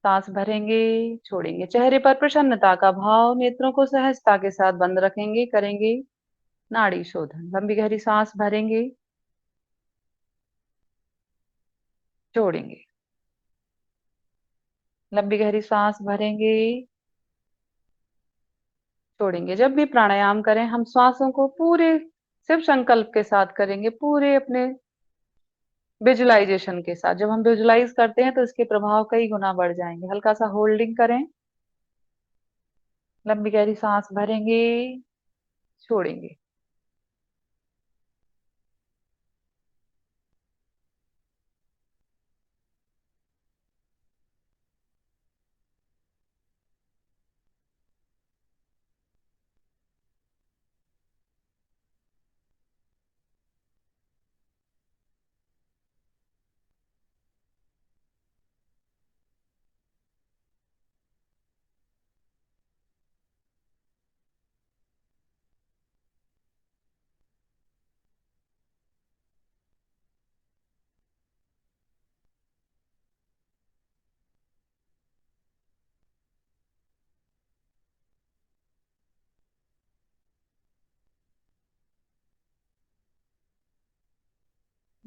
सांस भरेंगे, छोड़ेंगे, चेहरे पर प्रसन्नता का भाव, नेत्रों को सहजता के साथ बंद रखेंगे, करेंगे नाड़ी शोधन। लंबी गहरी सांस भरेंगे, छोड़ेंगे, लंबी गहरी सांस भरेंगे, छोड़ेंगे। जब भी प्राणायाम करें हम श्वासों को पूरे सिर्फ संकल्प के साथ करेंगे, पूरे अपने विजुअलाइजेशन के साथ। जब हम विजुअलाइज करते हैं तो इसके प्रभाव कई गुना बढ़ जाएंगे। हल्का सा होल्डिंग करें, लंबी गहरी सांस भरेंगे, छोड़ेंगे,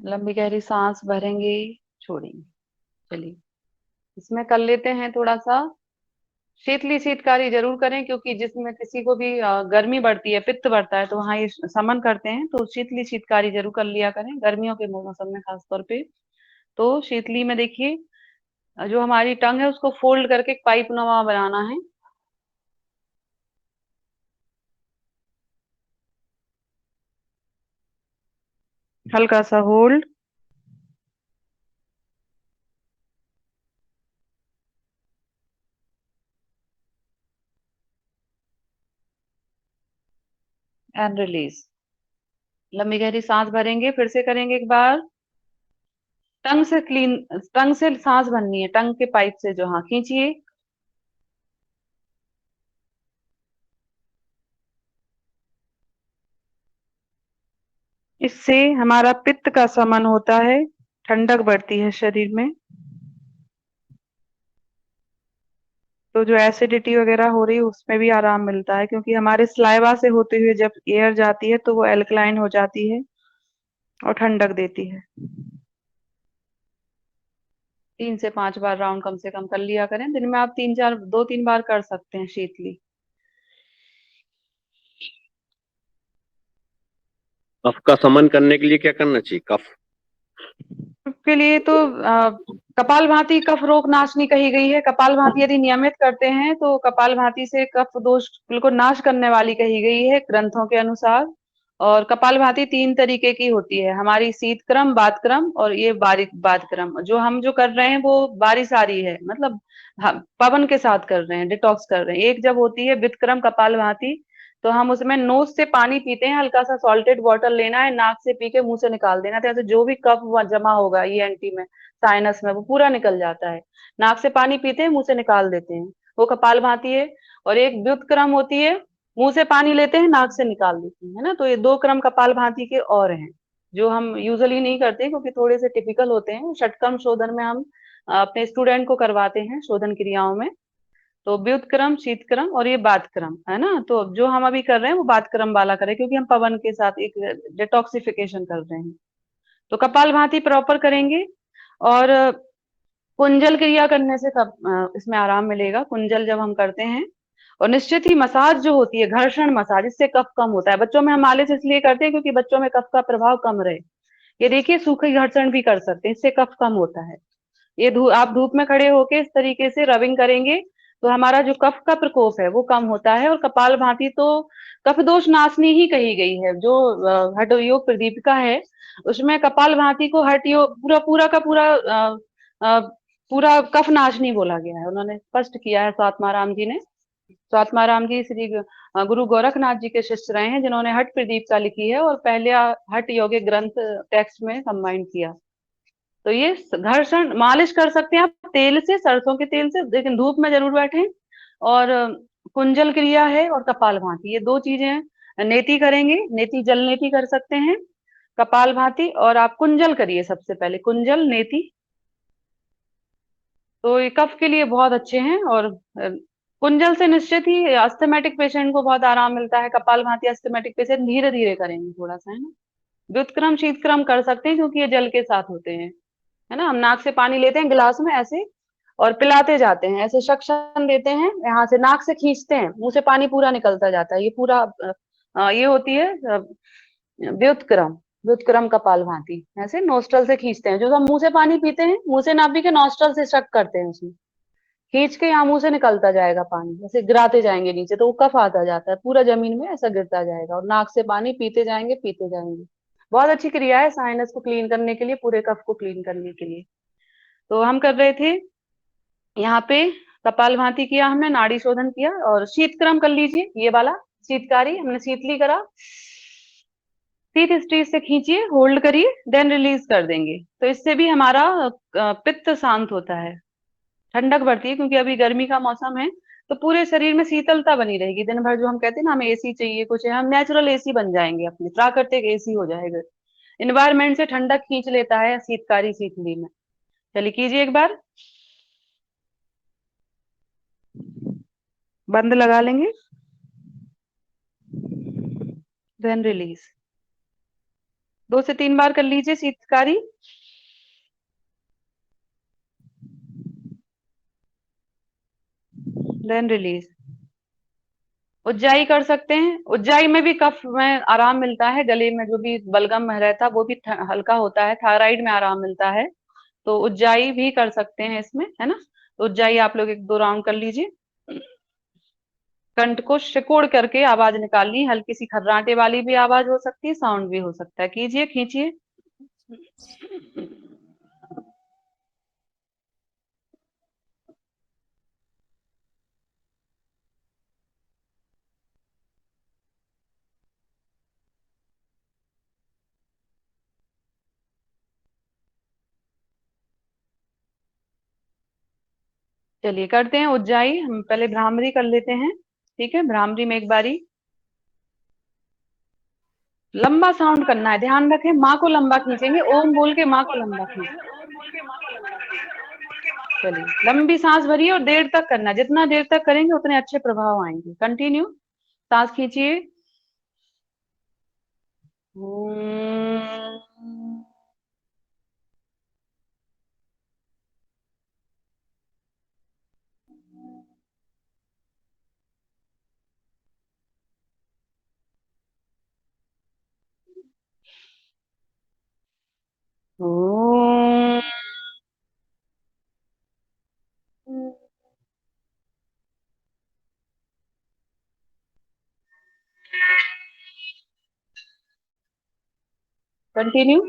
लंबी गहरी सांस भरेंगे, छोड़ेंगे। चलिए, इसमें कर लेते हैं थोड़ा सा शीतली शीतकारी जरूर करें, क्योंकि जिसमें किसी को भी गर्मी बढ़ती है, पित्त बढ़ता है, तो वहां ये समन करते हैं, तो शीतली शीतकारी जरूर कर लिया करें गर्मियों के मौसम में खास तौर पे। तो शीतली में देखिए, जो हमारी टंग है उसको फोल्ड करके एक पाइप नुमा बनाना है। हल्का सा होल्ड, एंड रिलीज। लंबी गहरी सांस भरेंगे, फिर से करेंगे एक बार। टंग से क्लीन, टंग से सांस भरनी है, टंग के पाइप से जो, हाँ खींचिए। इससे हमारा पित्त का शमन होता है, ठंडक बढ़ती है शरीर में। तो जो एसिडिटी वगैरह हो रही है उसमें भी आराम मिलता है, क्योंकि हमारे स्लाइवा से होते हुए जब एयर जाती है तो वो एल्कलाइन हो जाती है और ठंडक देती है। 3 से 5 बार राउंड कम से कम कर लिया करें दिन में। आप 2-3 बार कर सकते हैं शीतली। कफ का शमन करने के लिए क्या करना चाहिए? कफ के लिए तो कपालभाति कफ रोग नाशनी कही गई है। कपालभाति यदि नियमित करते हैं तो कपालभाति से कफ दोष बिल्कुल नाश करने वाली कही गई है ग्रंथों के अनुसार। और कपालभाति 3 तरीके की होती है, हमारी शीतक्रम, वातक्रम और ये बारिक वातक्रम। जो हम जो कर रहे हैं वो बारिशारी है, मतलब पवन के साथ कर रहे हैं, डिटॉक्स कर रहे हैं। एक जब होती है वितक्रम कपालभाति, तो हम उसमें नोज से पानी पीते हैं, हल्का सा सॉल्टेड वाटर लेना है, नाक से पी के मुंह से निकाल देना है। तो जो भी कफ जमा होगा ईएनटी में, साइनस में, वो पूरा निकल जाता है। नाक से पानी पीते हैं, मुंह से निकाल देते हैं, वो कपालभाति है। और एक व्युत्क्रम होती है, मुंह से पानी लेते हैं, नाक से निकाल देते हैं, है ना। तो ये 2 क्रम कपालभाति के और हैं जो हम यूजुअली नहीं करते क्योंकि थोड़े से टिपिकल होते हैं। षटक्रम शोधन में हम अपने स्टूडेंट को करवाते हैं शोधन क्रियाओं में। तो व्युत्क्रम, शीतक्रम और ये बातक्रम, है ना। तो जो हम अभी कर रहे हैं वो बातक्रम वाला करें, क्योंकि हम पवन के साथ एक डिटॉक्सिफिकेशन कर रहे हैं। तो कपालभाति प्रॉपर करेंगे। और कुंजल क्रिया करने से इसमें आराम मिलेगा। कुंजल जब हम करते हैं और निश्चित ही मसाज जो होती है, घर्षण मसाज, इससे कफ कम होता है। बच्चों में हम मालिश इसलिए करते हैं क्योंकि बच्चों में कफ का प्रभाव कम रहे। ये देखिए सूखी घर्षण भी कर सकते हैं, इससे कफ कम होता है। ये आप धूप में खड़े होके इस तरीके से रबिंग करेंगे तो हमारा जो कफ का प्रकोप है वो कम होता है। और कपाल भाती तो कफ दोष नाशनी ही कही गई है। जो हठ योग प्रदीपिका है उसमें कपाल भाती को हठ योग पूरा पूरा का पूरा पूरा कफ नाशनी बोला गया है। उन्होंने स्पष्ट किया है स्वात्माराम जी ने। स्वात्माराम जी श्री गुरु गोरखनाथ जी के शिष्य रहे हैं जिन्होंने हठ प्रदीपिका लिखी है और पहले हठ योगिक ग्रंथ टेक्स्ट में कंबाइन किया। तो ये घर्षण मालिश कर सकते हैं आप तेल से, सरसों के तेल से, लेकिन धूप में जरूर बैठें। और कुंजल क्रिया है और कपाल भाती, ये दो चीजें हैं। नेति करेंगे, नेति जल नेति कर सकते हैं, कपाल भाती, और आप कुंजल करिए सबसे पहले, कुंजल नेति। तो ये कफ के लिए बहुत अच्छे हैं। और कुंजल से निश्चित ही अस्थमेटिक पेशेंट को बहुत आराम मिलता है। कपाल भाती अस्थमेटिक पेशेंट धीरे धीरे करेंगे थोड़ा सा, है ना। व्युत्क्रम शीतक्रम कर सकते हैं क्योंकि ये जल के साथ होते हैं, है ना। हम नाक से पानी लेते हैं गिलास में ऐसे और पिलाते जाते हैं, ऐसे सक्शन देते हैं, यहाँ से नाक से खींचते हैं, मुंह से पानी पूरा निकलता जाता है। ये पूरा ये होती है व्युत्क्रम, व्युत्क्रम कपाल भाती। ऐसे नोस्ट्रल से खींचते हैं, जो हम मुंह से पानी पीते हैं मुंह से ना पी के नोस्ट्रल से शक करते हैं, उसमें खींच के यहाँ मुंह से निकलता जाएगा पानी, ऐसे गिराते जाएंगे नीचे तो वो कफ आता जाता है पूरा जमीन में, ऐसा गिरता जाएगा। और नाक से पानी पीते जाएंगे पीते जाएंगे। बहुत अच्छी क्रिया है साइनस को क्लीन करने के लिए, पूरे कफ को क्लीन करने के लिए। तो हम कर रहे थे यहाँ पे कपाल भाती किया, हमने नाड़ी शोधन किया। और शीतक्रम कर लीजिए, ये वाला शीतकारी, हमने शीतली करा। शीत स्ट्रीट से खींचिए, होल्ड करिए, देन रिलीज कर देंगे। तो इससे भी हमारा पित्त शांत होता है, ठंडक बढ़ती है, क्योंकि अभी गर्मी का मौसम है तो पूरे शरीर में शीतलता बनी रहेगी दिन भर। जो हम कहते हैं ना हमें एसी चाहिए कुछ है, हम नेचुरल एसी बन जाएंगे, अपने प्राकृतिक एसी हो जाएगा। इन्वायरमेंट से ठंडक खींच लेता है शीतकारी शीतली में। चलिए कीजिए एक बार, बंद लगा लेंगे, देन रिलीज। 2 से 3 बार कर लीजिए शीतकारी। Then release. उज्जाई कर सकते हैं, उज्जाई में भी कफ में आराम मिलता है, गले में जो भी बलगम रहता है वो भी हल्का होता है, थायराइड में आराम मिलता है। तो उज्जाई भी कर सकते हैं इसमें, है ना। तो उज्जाई आप लोग 1-2 राउंड कर लीजिए। कंठ को सिकोड़ करके आवाज निकालनी, हल्की सी खर्राटे वाली भी आवाज हो सकती है, साउंड भी हो सकता है। कीजिए, खींचिए। चलिए करते हैं उज्जाई। हम पहले भ्रामरी कर लेते हैं, ठीक है। भ्रामरी में एक बारी लंबा साउंड करना है, ध्यान रखें, माँ को लंबा खींचेंगे, ओम बोल के माँ को लंबा खींचेंगे। चलिए लंबी सांस भरिए और देर तक करना है, जितना देर तक करेंगे उतने अच्छे प्रभाव आएंगे। कंटिन्यू, सांस खींचिए। कंटिन्यू।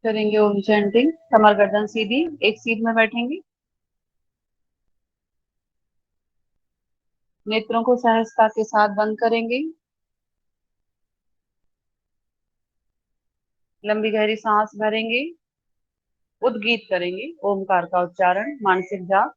करेंगे ओम चैंटिंग। कमर गर्दन सीधी, एक सीध में बैठेंगे। नेत्रों को सहजता के साथ बंद करेंगे। लंबी गहरी सांस भरेंगे। उद्गीत करेंगे ओमकार का उच्चारण, मानसिक जाप।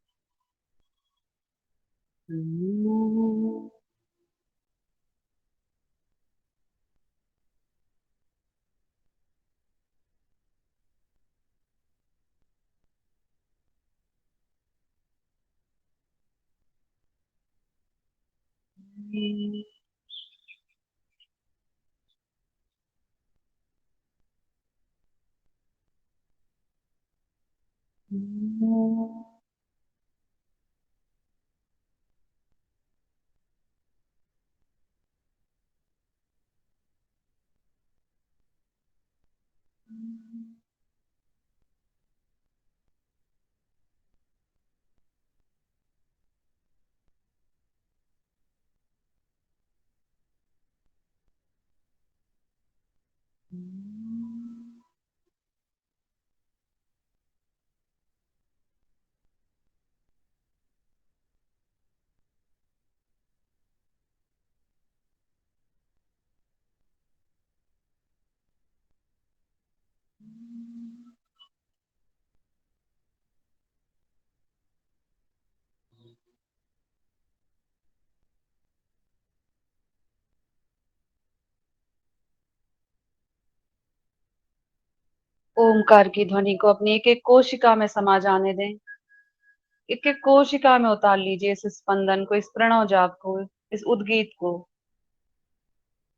ओमकार की ध्वनि को अपनी एक एक कोशिका में समा जाने दें। एक एक कोशिका में उतार लीजिए इस स्पंदन को, इस प्रणव जाप को, इस उद्गीत को।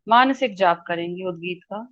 मानसिक जाप करेंगे उद्गीत का।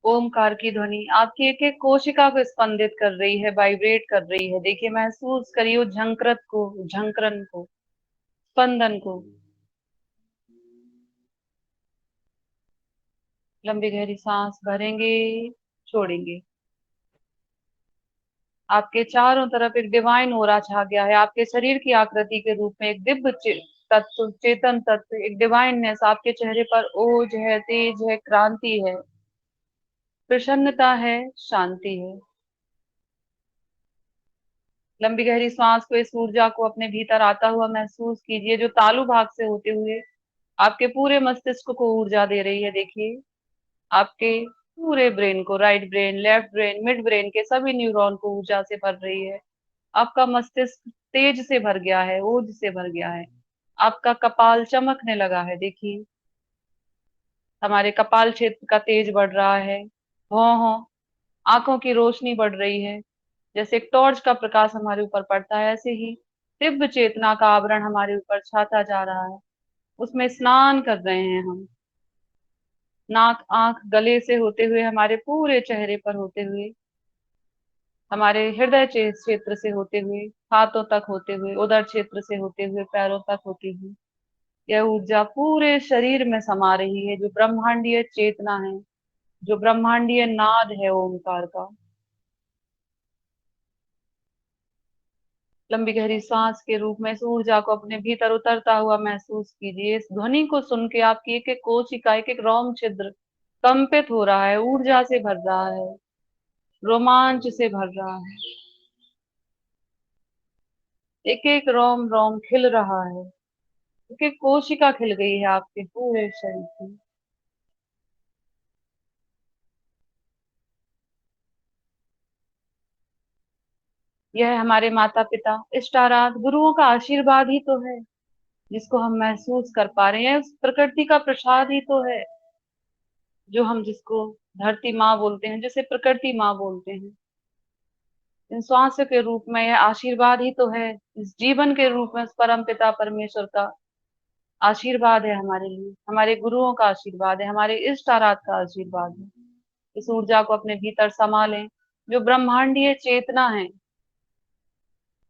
ओमकार की ध्वनि आपकी एक एक कोशिका को स्पंदित कर रही है, वाइब्रेट कर रही है। देखिए, महसूस करिए उस झंकृत को, झंकरन को, स्पंदन को। लंबी गहरी सांस भरेंगे, छोड़ेंगे। आपके चारों तरफ एक डिवाइन ओरा छा गया है। आपके शरीर की आकृति के रूप में एक दिव्य तत्व, चेतन तत्व, एक डिवाइननेस। आपके चेहरे पर ओज है, तेज है, क्रांति है, प्रसन्नता है, शांति है। लंबी गहरी सांस को, इस ऊर्जा को अपने भीतर आता हुआ महसूस कीजिए, जो तालु भाग से होते हुए आपके पूरे मस्तिष्क को ऊर्जा दे रही है। देखिए, आपके पूरे ब्रेन को, right brain, left brain, mid brain के सभी न्यूरॉन को ऊर्जा से भर रही है। आपका मस्तिष्क तेज से भर गया है, ओज से भर गया है। आपका कपाल चमकने लगा है। देखिए, हमारे कपाल क्षेत्र का तेज बढ़ रहा है। भौं, आंखों की रोशनी बढ़ रही है। जैसे एक टॉर्च का प्रकाश हमारे ऊपर पड़ता है, ऐसे ही दिव्य चेतना का आवरण हमारे ऊपर छाता जा रहा है। उसमें स्नान कर रहे हैं हम। नाक, आंख, गले से होते हुए, हमारे पूरे चेहरे पर होते हुए, हमारे हृदय क्षेत्र से होते हुए, हाथों तक होते हुए, उदर क्षेत्र से होते हुए, पैरों तक होती हुई, यह ऊर्जा पूरे शरीर में समा रही है, जो ब्रह्मांडीय चेतना है, जो ब्रह्मांडीय नाद है ओमकार का। लंबी गहरी सांस के रूप में इस ऊर्जा को अपने भीतर उतरता हुआ महसूस कीजिए। इस ध्वनि को सुन के आपकी एक एक कोशिका, एक एक रोम छिद्र कंपित हो रहा है, ऊर्जा से भर रहा है, रोमांच से भर रहा है। एक एक रोम रोम खिल रहा है। एक एक कोशिका खिल गई है आपके पूरे शरीर की। यह हमारे माता पिता, इष्ट आराध गुरुओं का आशीर्वाद ही तो है जिसको हम महसूस कर पा रहे हैं। उस प्रकृति का प्रसाद ही तो है जो हम जिसको धरती माँ बोलते हैं, जिसे प्रकृति माँ बोलते हैं। इन श्वासों के रूप में यह आशीर्वाद ही तो है, इस जीवन के रूप में उस परम पिता परमेश्वर का आशीर्वाद है हमारे लिए, हमारे गुरुओं का आशीर्वाद है, हमारे इष्ट आराध का आशीर्वाद है। इस ऊर्जा को अपने भीतर समा लें, जो ब्रह्मांडीय चेतना है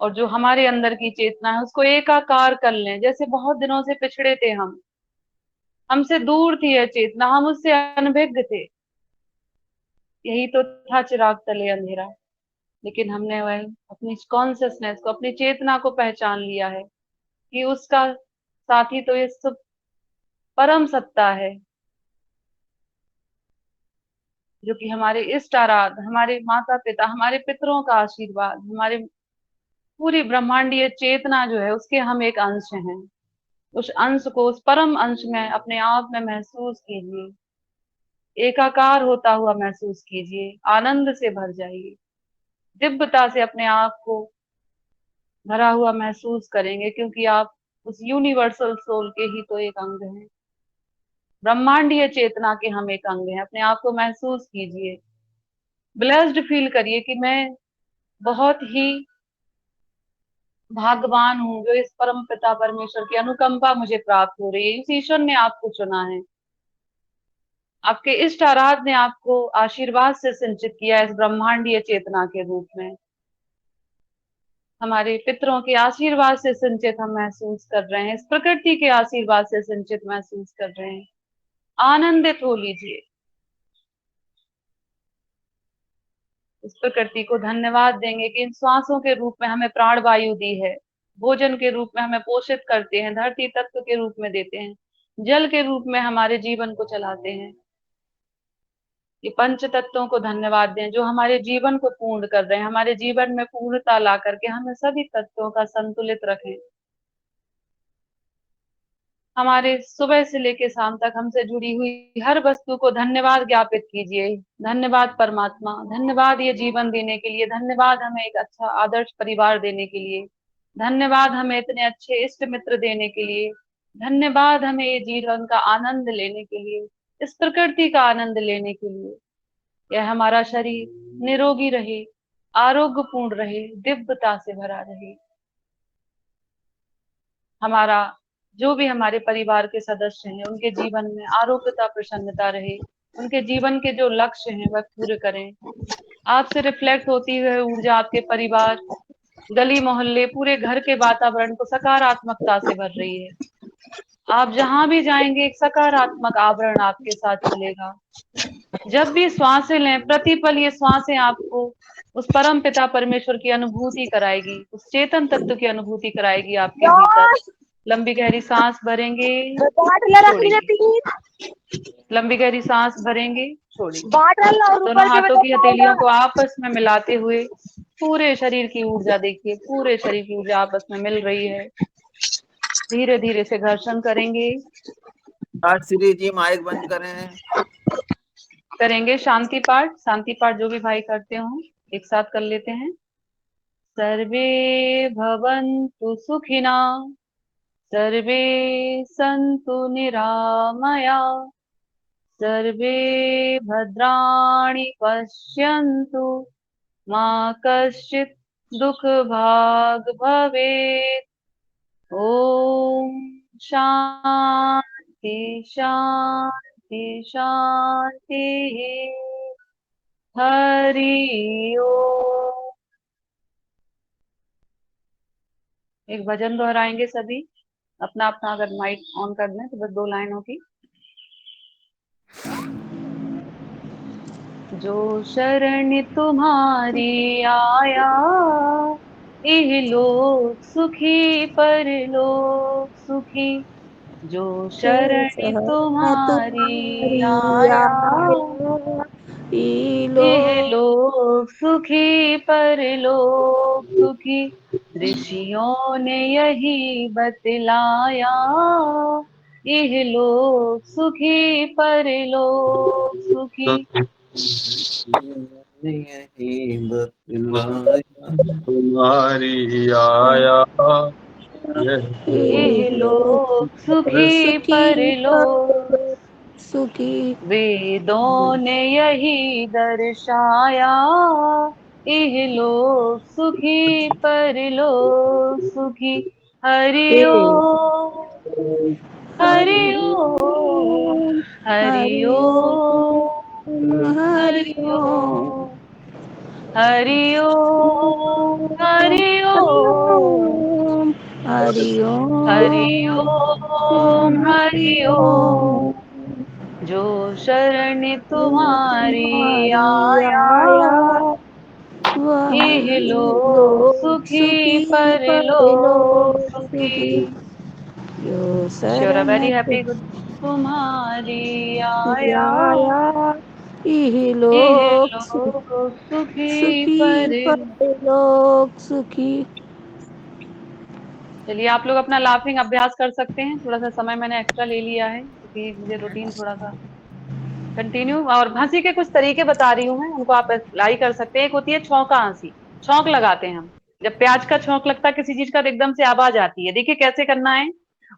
और जो हमारे अंदर की चेतना है उसको एकाकार कर लें। जैसे बहुत दिनों से पिछड़े थे हम, हमसे दूर थी यह चेतना, हम उससे अनभिज्ञ थे। यही तो था चिराग तले अंधेरा, लेकिन हमने वह अपनी कॉन्सियसनेस को, अपनी चेतना को पहचान लिया है कि उसका साथी तो ये सब परम सत्ता है, जो कि हमारे इष्ट आराध, हमारे माता पिता, हमारे पितरों का आशीर्वाद, हमारे पूरी ब्रह्मांडीय चेतना जो है उसके हम एक अंश हैं। उस अंश को, उस परम अंश में अपने आप में महसूस कीजिए, एकाकार होता हुआ महसूस कीजिए, आनंद से भर जाइए, दिव्यता से अपने आप को भरा हुआ महसूस करेंगे, क्योंकि आप उस यूनिवर्सल सोल के ही तो एक अंग हैं, ब्रह्मांडीय चेतना के हम एक अंग हैं। अपने आप को महसूस कीजिए, ब्लेस्ड फील करिए कि मैं बहुत ही भाग्यवान हूँ जो इस परम पिता परमेश्वर की अनुकंपा मुझे प्राप्त हो रही है। इस ईश्वर ने आपको चुना है, आपके इष्ट आराध ने आपको आशीर्वाद से सिंचित किया है इस ब्रह्मांडीय चेतना के रूप में। हमारे पितरों के आशीर्वाद से सिंचित हम महसूस कर रहे हैं, इस प्रकृति के आशीर्वाद से सिंचित महसूस कर रहे हैं। आनंदित हो लीजिए, इस प्रकृति को धन्यवाद देंगे कि इन श्वासों के रूप में हमें प्राण वायु दी है, भोजन के रूप में हमें पोषित करते हैं, धरती तत्व के रूप में देते हैं, जल के रूप में हमारे जीवन को चलाते हैं। ये पंच तत्वों को धन्यवाद दें जो हमारे जीवन को पूर्ण कर रहे हैं, हमारे जीवन में पूर्णता ला करके हमें सभी तत्वों का संतुलित रखें। हमारे सुबह से लेकर शाम तक हमसे जुड़ी हुई हर वस्तु को धन्यवाद ज्ञापित कीजिए। धन्यवाद परमात्मा, धन्यवाद ये जीवन देने के लिए, धन्यवाद हमें एक अच्छा आदर्श परिवार देने के लिए, धन्यवाद हमें इतने अच्छे इष्ट मित्र देने के लिए, धन्यवाद हमें ये जीवन का आनंद लेने के लिए, इस प्रकृति का आनंद लेने के लिए। यह हमारा शरीर निरोगी रहे, आरोग्यपूर्ण रहे, दिव्यता से भरा रहे। हमारा जो भी हमारे परिवार के सदस्य हैं उनके जीवन में आरोग्यता, प्रसन्नता रहे, उनके जीवन के जो लक्ष्य हैं वह पूरे करें। आपसे रिफ्लेक्ट होती हुई ऊर्जा आपके परिवार, गली मोहल्ले, पूरे घर के वातावरण को सकारात्मकता से भर रही है। आप जहां भी जाएंगे एक सकारात्मक आवरण आपके साथ चलेगा। जब भी श्वासें लें, प्रतिपल ये श्वासें आपको उस परम पिता परमेश्वर की अनुभूति कराएगी, उस चेतन तत्व की अनुभूति कराएगी आपके भीतर। लंबी गहरी सांस भरेंगे, लंबी गहरी सांस भरेंगे, छोड़ेंगे। दोनों हाथों की हथेलियों को आपस में मिलाते हुए पूरे शरीर की ऊर्जा देखिए, पूरे शरीर की ऊर्जा आपस में मिल रही है। धीरे धीरे से घर्षण करेंगे। श्री जी माइक बंद करेंगे शांति पाठ। शांति पाठ जो भी भाई करते हो एक साथ कर लेते हैं। सर्वे भवन्तु सुखिना, सर्वे सन्तु निरामया, सर्वे भद्राणि पश्यन्तु, मा कश्चित् दुःख भाग् भवेत्। ओम शांति शांति शांति। हरि ओम। एक भजन दोहराएंगे सभी, अपना अपना अगर माइक ऑन कर दें तो बस 2 लाइनों की। जो शरण तुम्हारी आया, इहलोक सुखी परलोक सुखी। जो शरण तुम्हारी आया, इहलोक सुखी परलोक सुखी। ऋषियों ने यही बतलाया, इहलोक सुखी परलोक सुखी। यही बतलाया तुम्हारी आया ये लोग सुखी परलोक सुखी वेदों ने यही दर्शाया, यह लोग सुखी परलोक सुखी। हरि ओम हरि ओम हरि ओम हरि ओम हरि ओम हरि ओम हरि ओम हरि ओम हरि ओम। जो शरण तुम्हारी आया, यह लोग सुखी परलोक सुखी। जो Sure, a very शरण happy good तुम्हारी आया, यही यह लोग लोग सुखी सुखी परलोक। लोग सुखी। चलिए आप लोग अपना लाफिंग अभ्यास कर सकते हैं। थोड़ा सा समय मैंने एक्स्ट्रा ले लिया है क्योंकि मुझे रूटीन थोड़ा सा कंटिन्यू। और हंसी के कुछ तरीके बता रही हूँ मैं, उनको आप अप्लाई कर सकते हैं। एक होती है छौंका हंसी, छौंक लगाते हैं हम। जब प्याज का छौंक लगता है किसी चीज का, तो एकदम से आवाज आती है। देखिए कैसे करना है,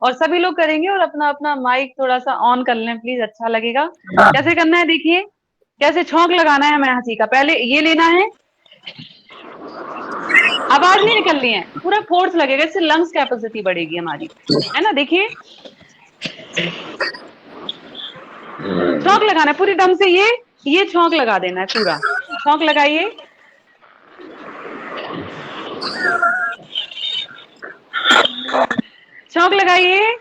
और सभी लोग करेंगे। और अपना अपना माइक थोड़ा सा ऑन कर लें प्लीज, अच्छा लगेगा। कैसे करना है देखिए, कैसे छौंक लगाना है हमें हंसी का। पहले ये लेना है, आवाज नहीं निकलनी है, पूरा फोर्स लगेगा, इससे लंग्स कैपेसिटी बढ़ेगी हमारी, है ना। देखिए छौंक लगाना है पूरी दम से, ये छौंक लगा देना है पूरा। छौंक लगाइए, छौंक लगाइए।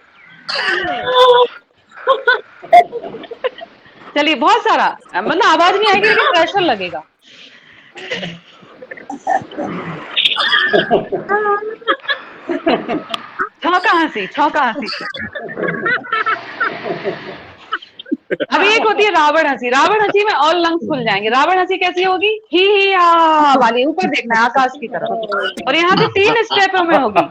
चलिए बहुत सारा, मतलब आवाज नहीं आएगी लेकिन प्रेशर लगेगा। छौंका हंसी, छौंका हंसी। अभी एक होती है रावण हंसी। रावण हंसी में ऑल लंग्स खुल जाएंगे। रावण हंसी कैसी होगी, ही आ वाली, ऊपर देखना है आकाश की तरफ, और यहाँ से 3 स्टेपों में होगी।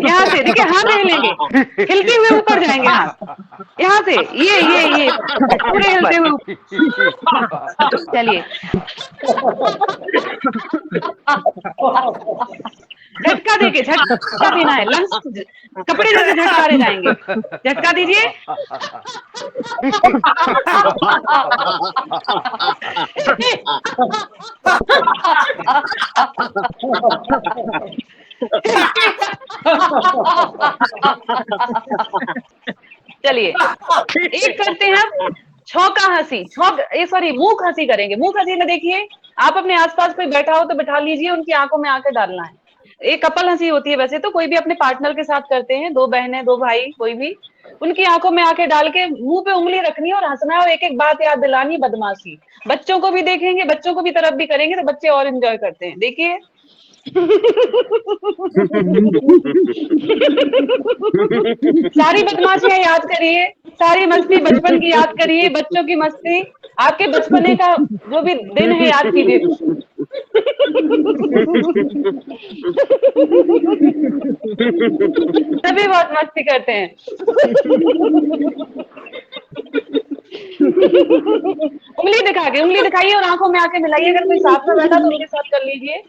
यहाँ से देखिए हाथ हिलेंगे, हिलते हुए ऊपर जाएंगे हाथ। यहाँ से ये पूरे हिलते हुए। चलिए झटका देके, झटका देना है, लंग्स कपड़े जैसे झटकारे जाएंगे। झटका दीजिए। चलिए एक करते हैं छौका हंसी, सॉरी मूक हंसी करेंगे। मूक हंसी में देखिए, आप अपने आसपास कोई बैठा हो तो बैठा लीजिए, उनकी आंखों में आंखें डालना है। एक कपल हंसी होती है वैसे तो, कोई भी अपने पार्टनर के साथ करते हैं, 2 बहनें 2 भाई कोई भी, उनकी आंखों में आंखें डाल के मुंह पे उंगली रखनी है और हंसना है, और एक एक बात याद दिलानी, बदमाशी। बच्चों को भी देखेंगे, बच्चों को भी तरफ भी करेंगे तो बच्चे और एंजॉय करते हैं। देखिए सारी बदमाशियां याद करिए, सारी मस्ती बचपन की याद करिए, बच्चों की मस्ती, आपके बचपने का जो भी दिन है याद कीजिए। सभी बहुत मस्ती करते हैं। उंगली दिखाइए और आंखों में आके मिलाइए। अगर कोई साथ में बैठा तो उनके साथ कर लीजिए।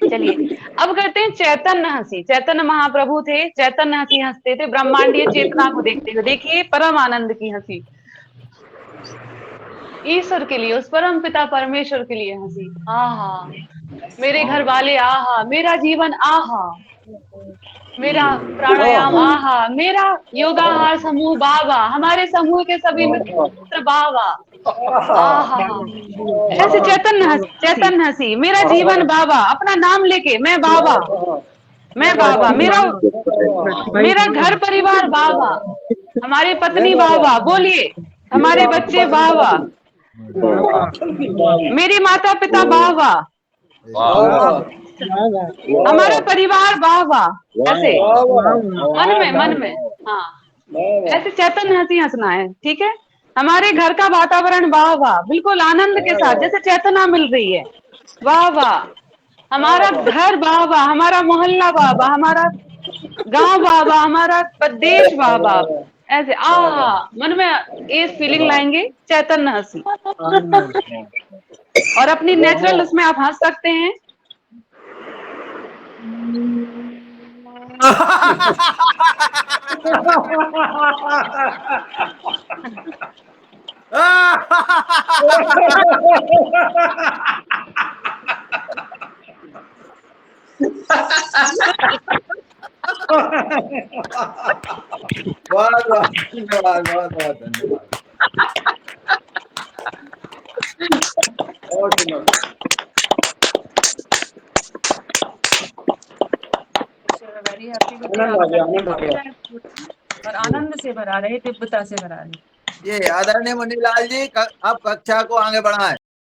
चलिए अब करते हैं चैतन्य हंसी। चैतन्य महाप्रभु थे, चैतन्य हंसी हंसते थे ब्रह्मांडीय चेतना को देखते हुए। देखिए परम आनंद की हंसी, ईश्वर के लिए, उस परम पिता परमेश्वर के लिए हंसी। आहा मेरे घर वाले, आहा मेरा जीवन, आहा मेरा प्राणायाम, आहा मेरा योगाहार समूह, बाबा हमारे समूह के सभी मित्र, बाबा आहा। ऐसे चैतन्य हंसी, मेरा जीवन बाबा, अपना नाम लेके मैं बाबा, मेरा घर परिवार बाबा, हमारी पत्नी बाबा, बोलिए हमारे बच्चे बाबा, मेरे माता पिता बाबा, हमारा परिवार बाबा। ऐसे मन में हाँ, ऐसे चैतन्य हंसी हंसना है, ठीक है। हमारे घर का वातावरण बाबा, बिल्कुल आनंद के साथ, जैसे चेतना मिल रही है। वाह वाह, हमारा घर वाह वाह, हमारा मोहल्ला वाह वाह, हमारा गांव वाह वाह, हमारा प्रदेश वाह वाह। ऐसे मन में एक फीलिंग लाएंगे, चैतन्य हंसी, और अपनी नेचुरल उसमें आप हंस सकते हैं। बहुत बहुत धन्यवाद, बहुत बहुत धन्यवाद। बहुत सुंदर। वेरी हैप्पी आनंद आ गया, आनंद आ गया। और आनंद से भरा रहे, दिव्यता से भरा रहे। ये आदरणीय मुनीलाल जी अब कक्षा को आगे बढ़ाएं।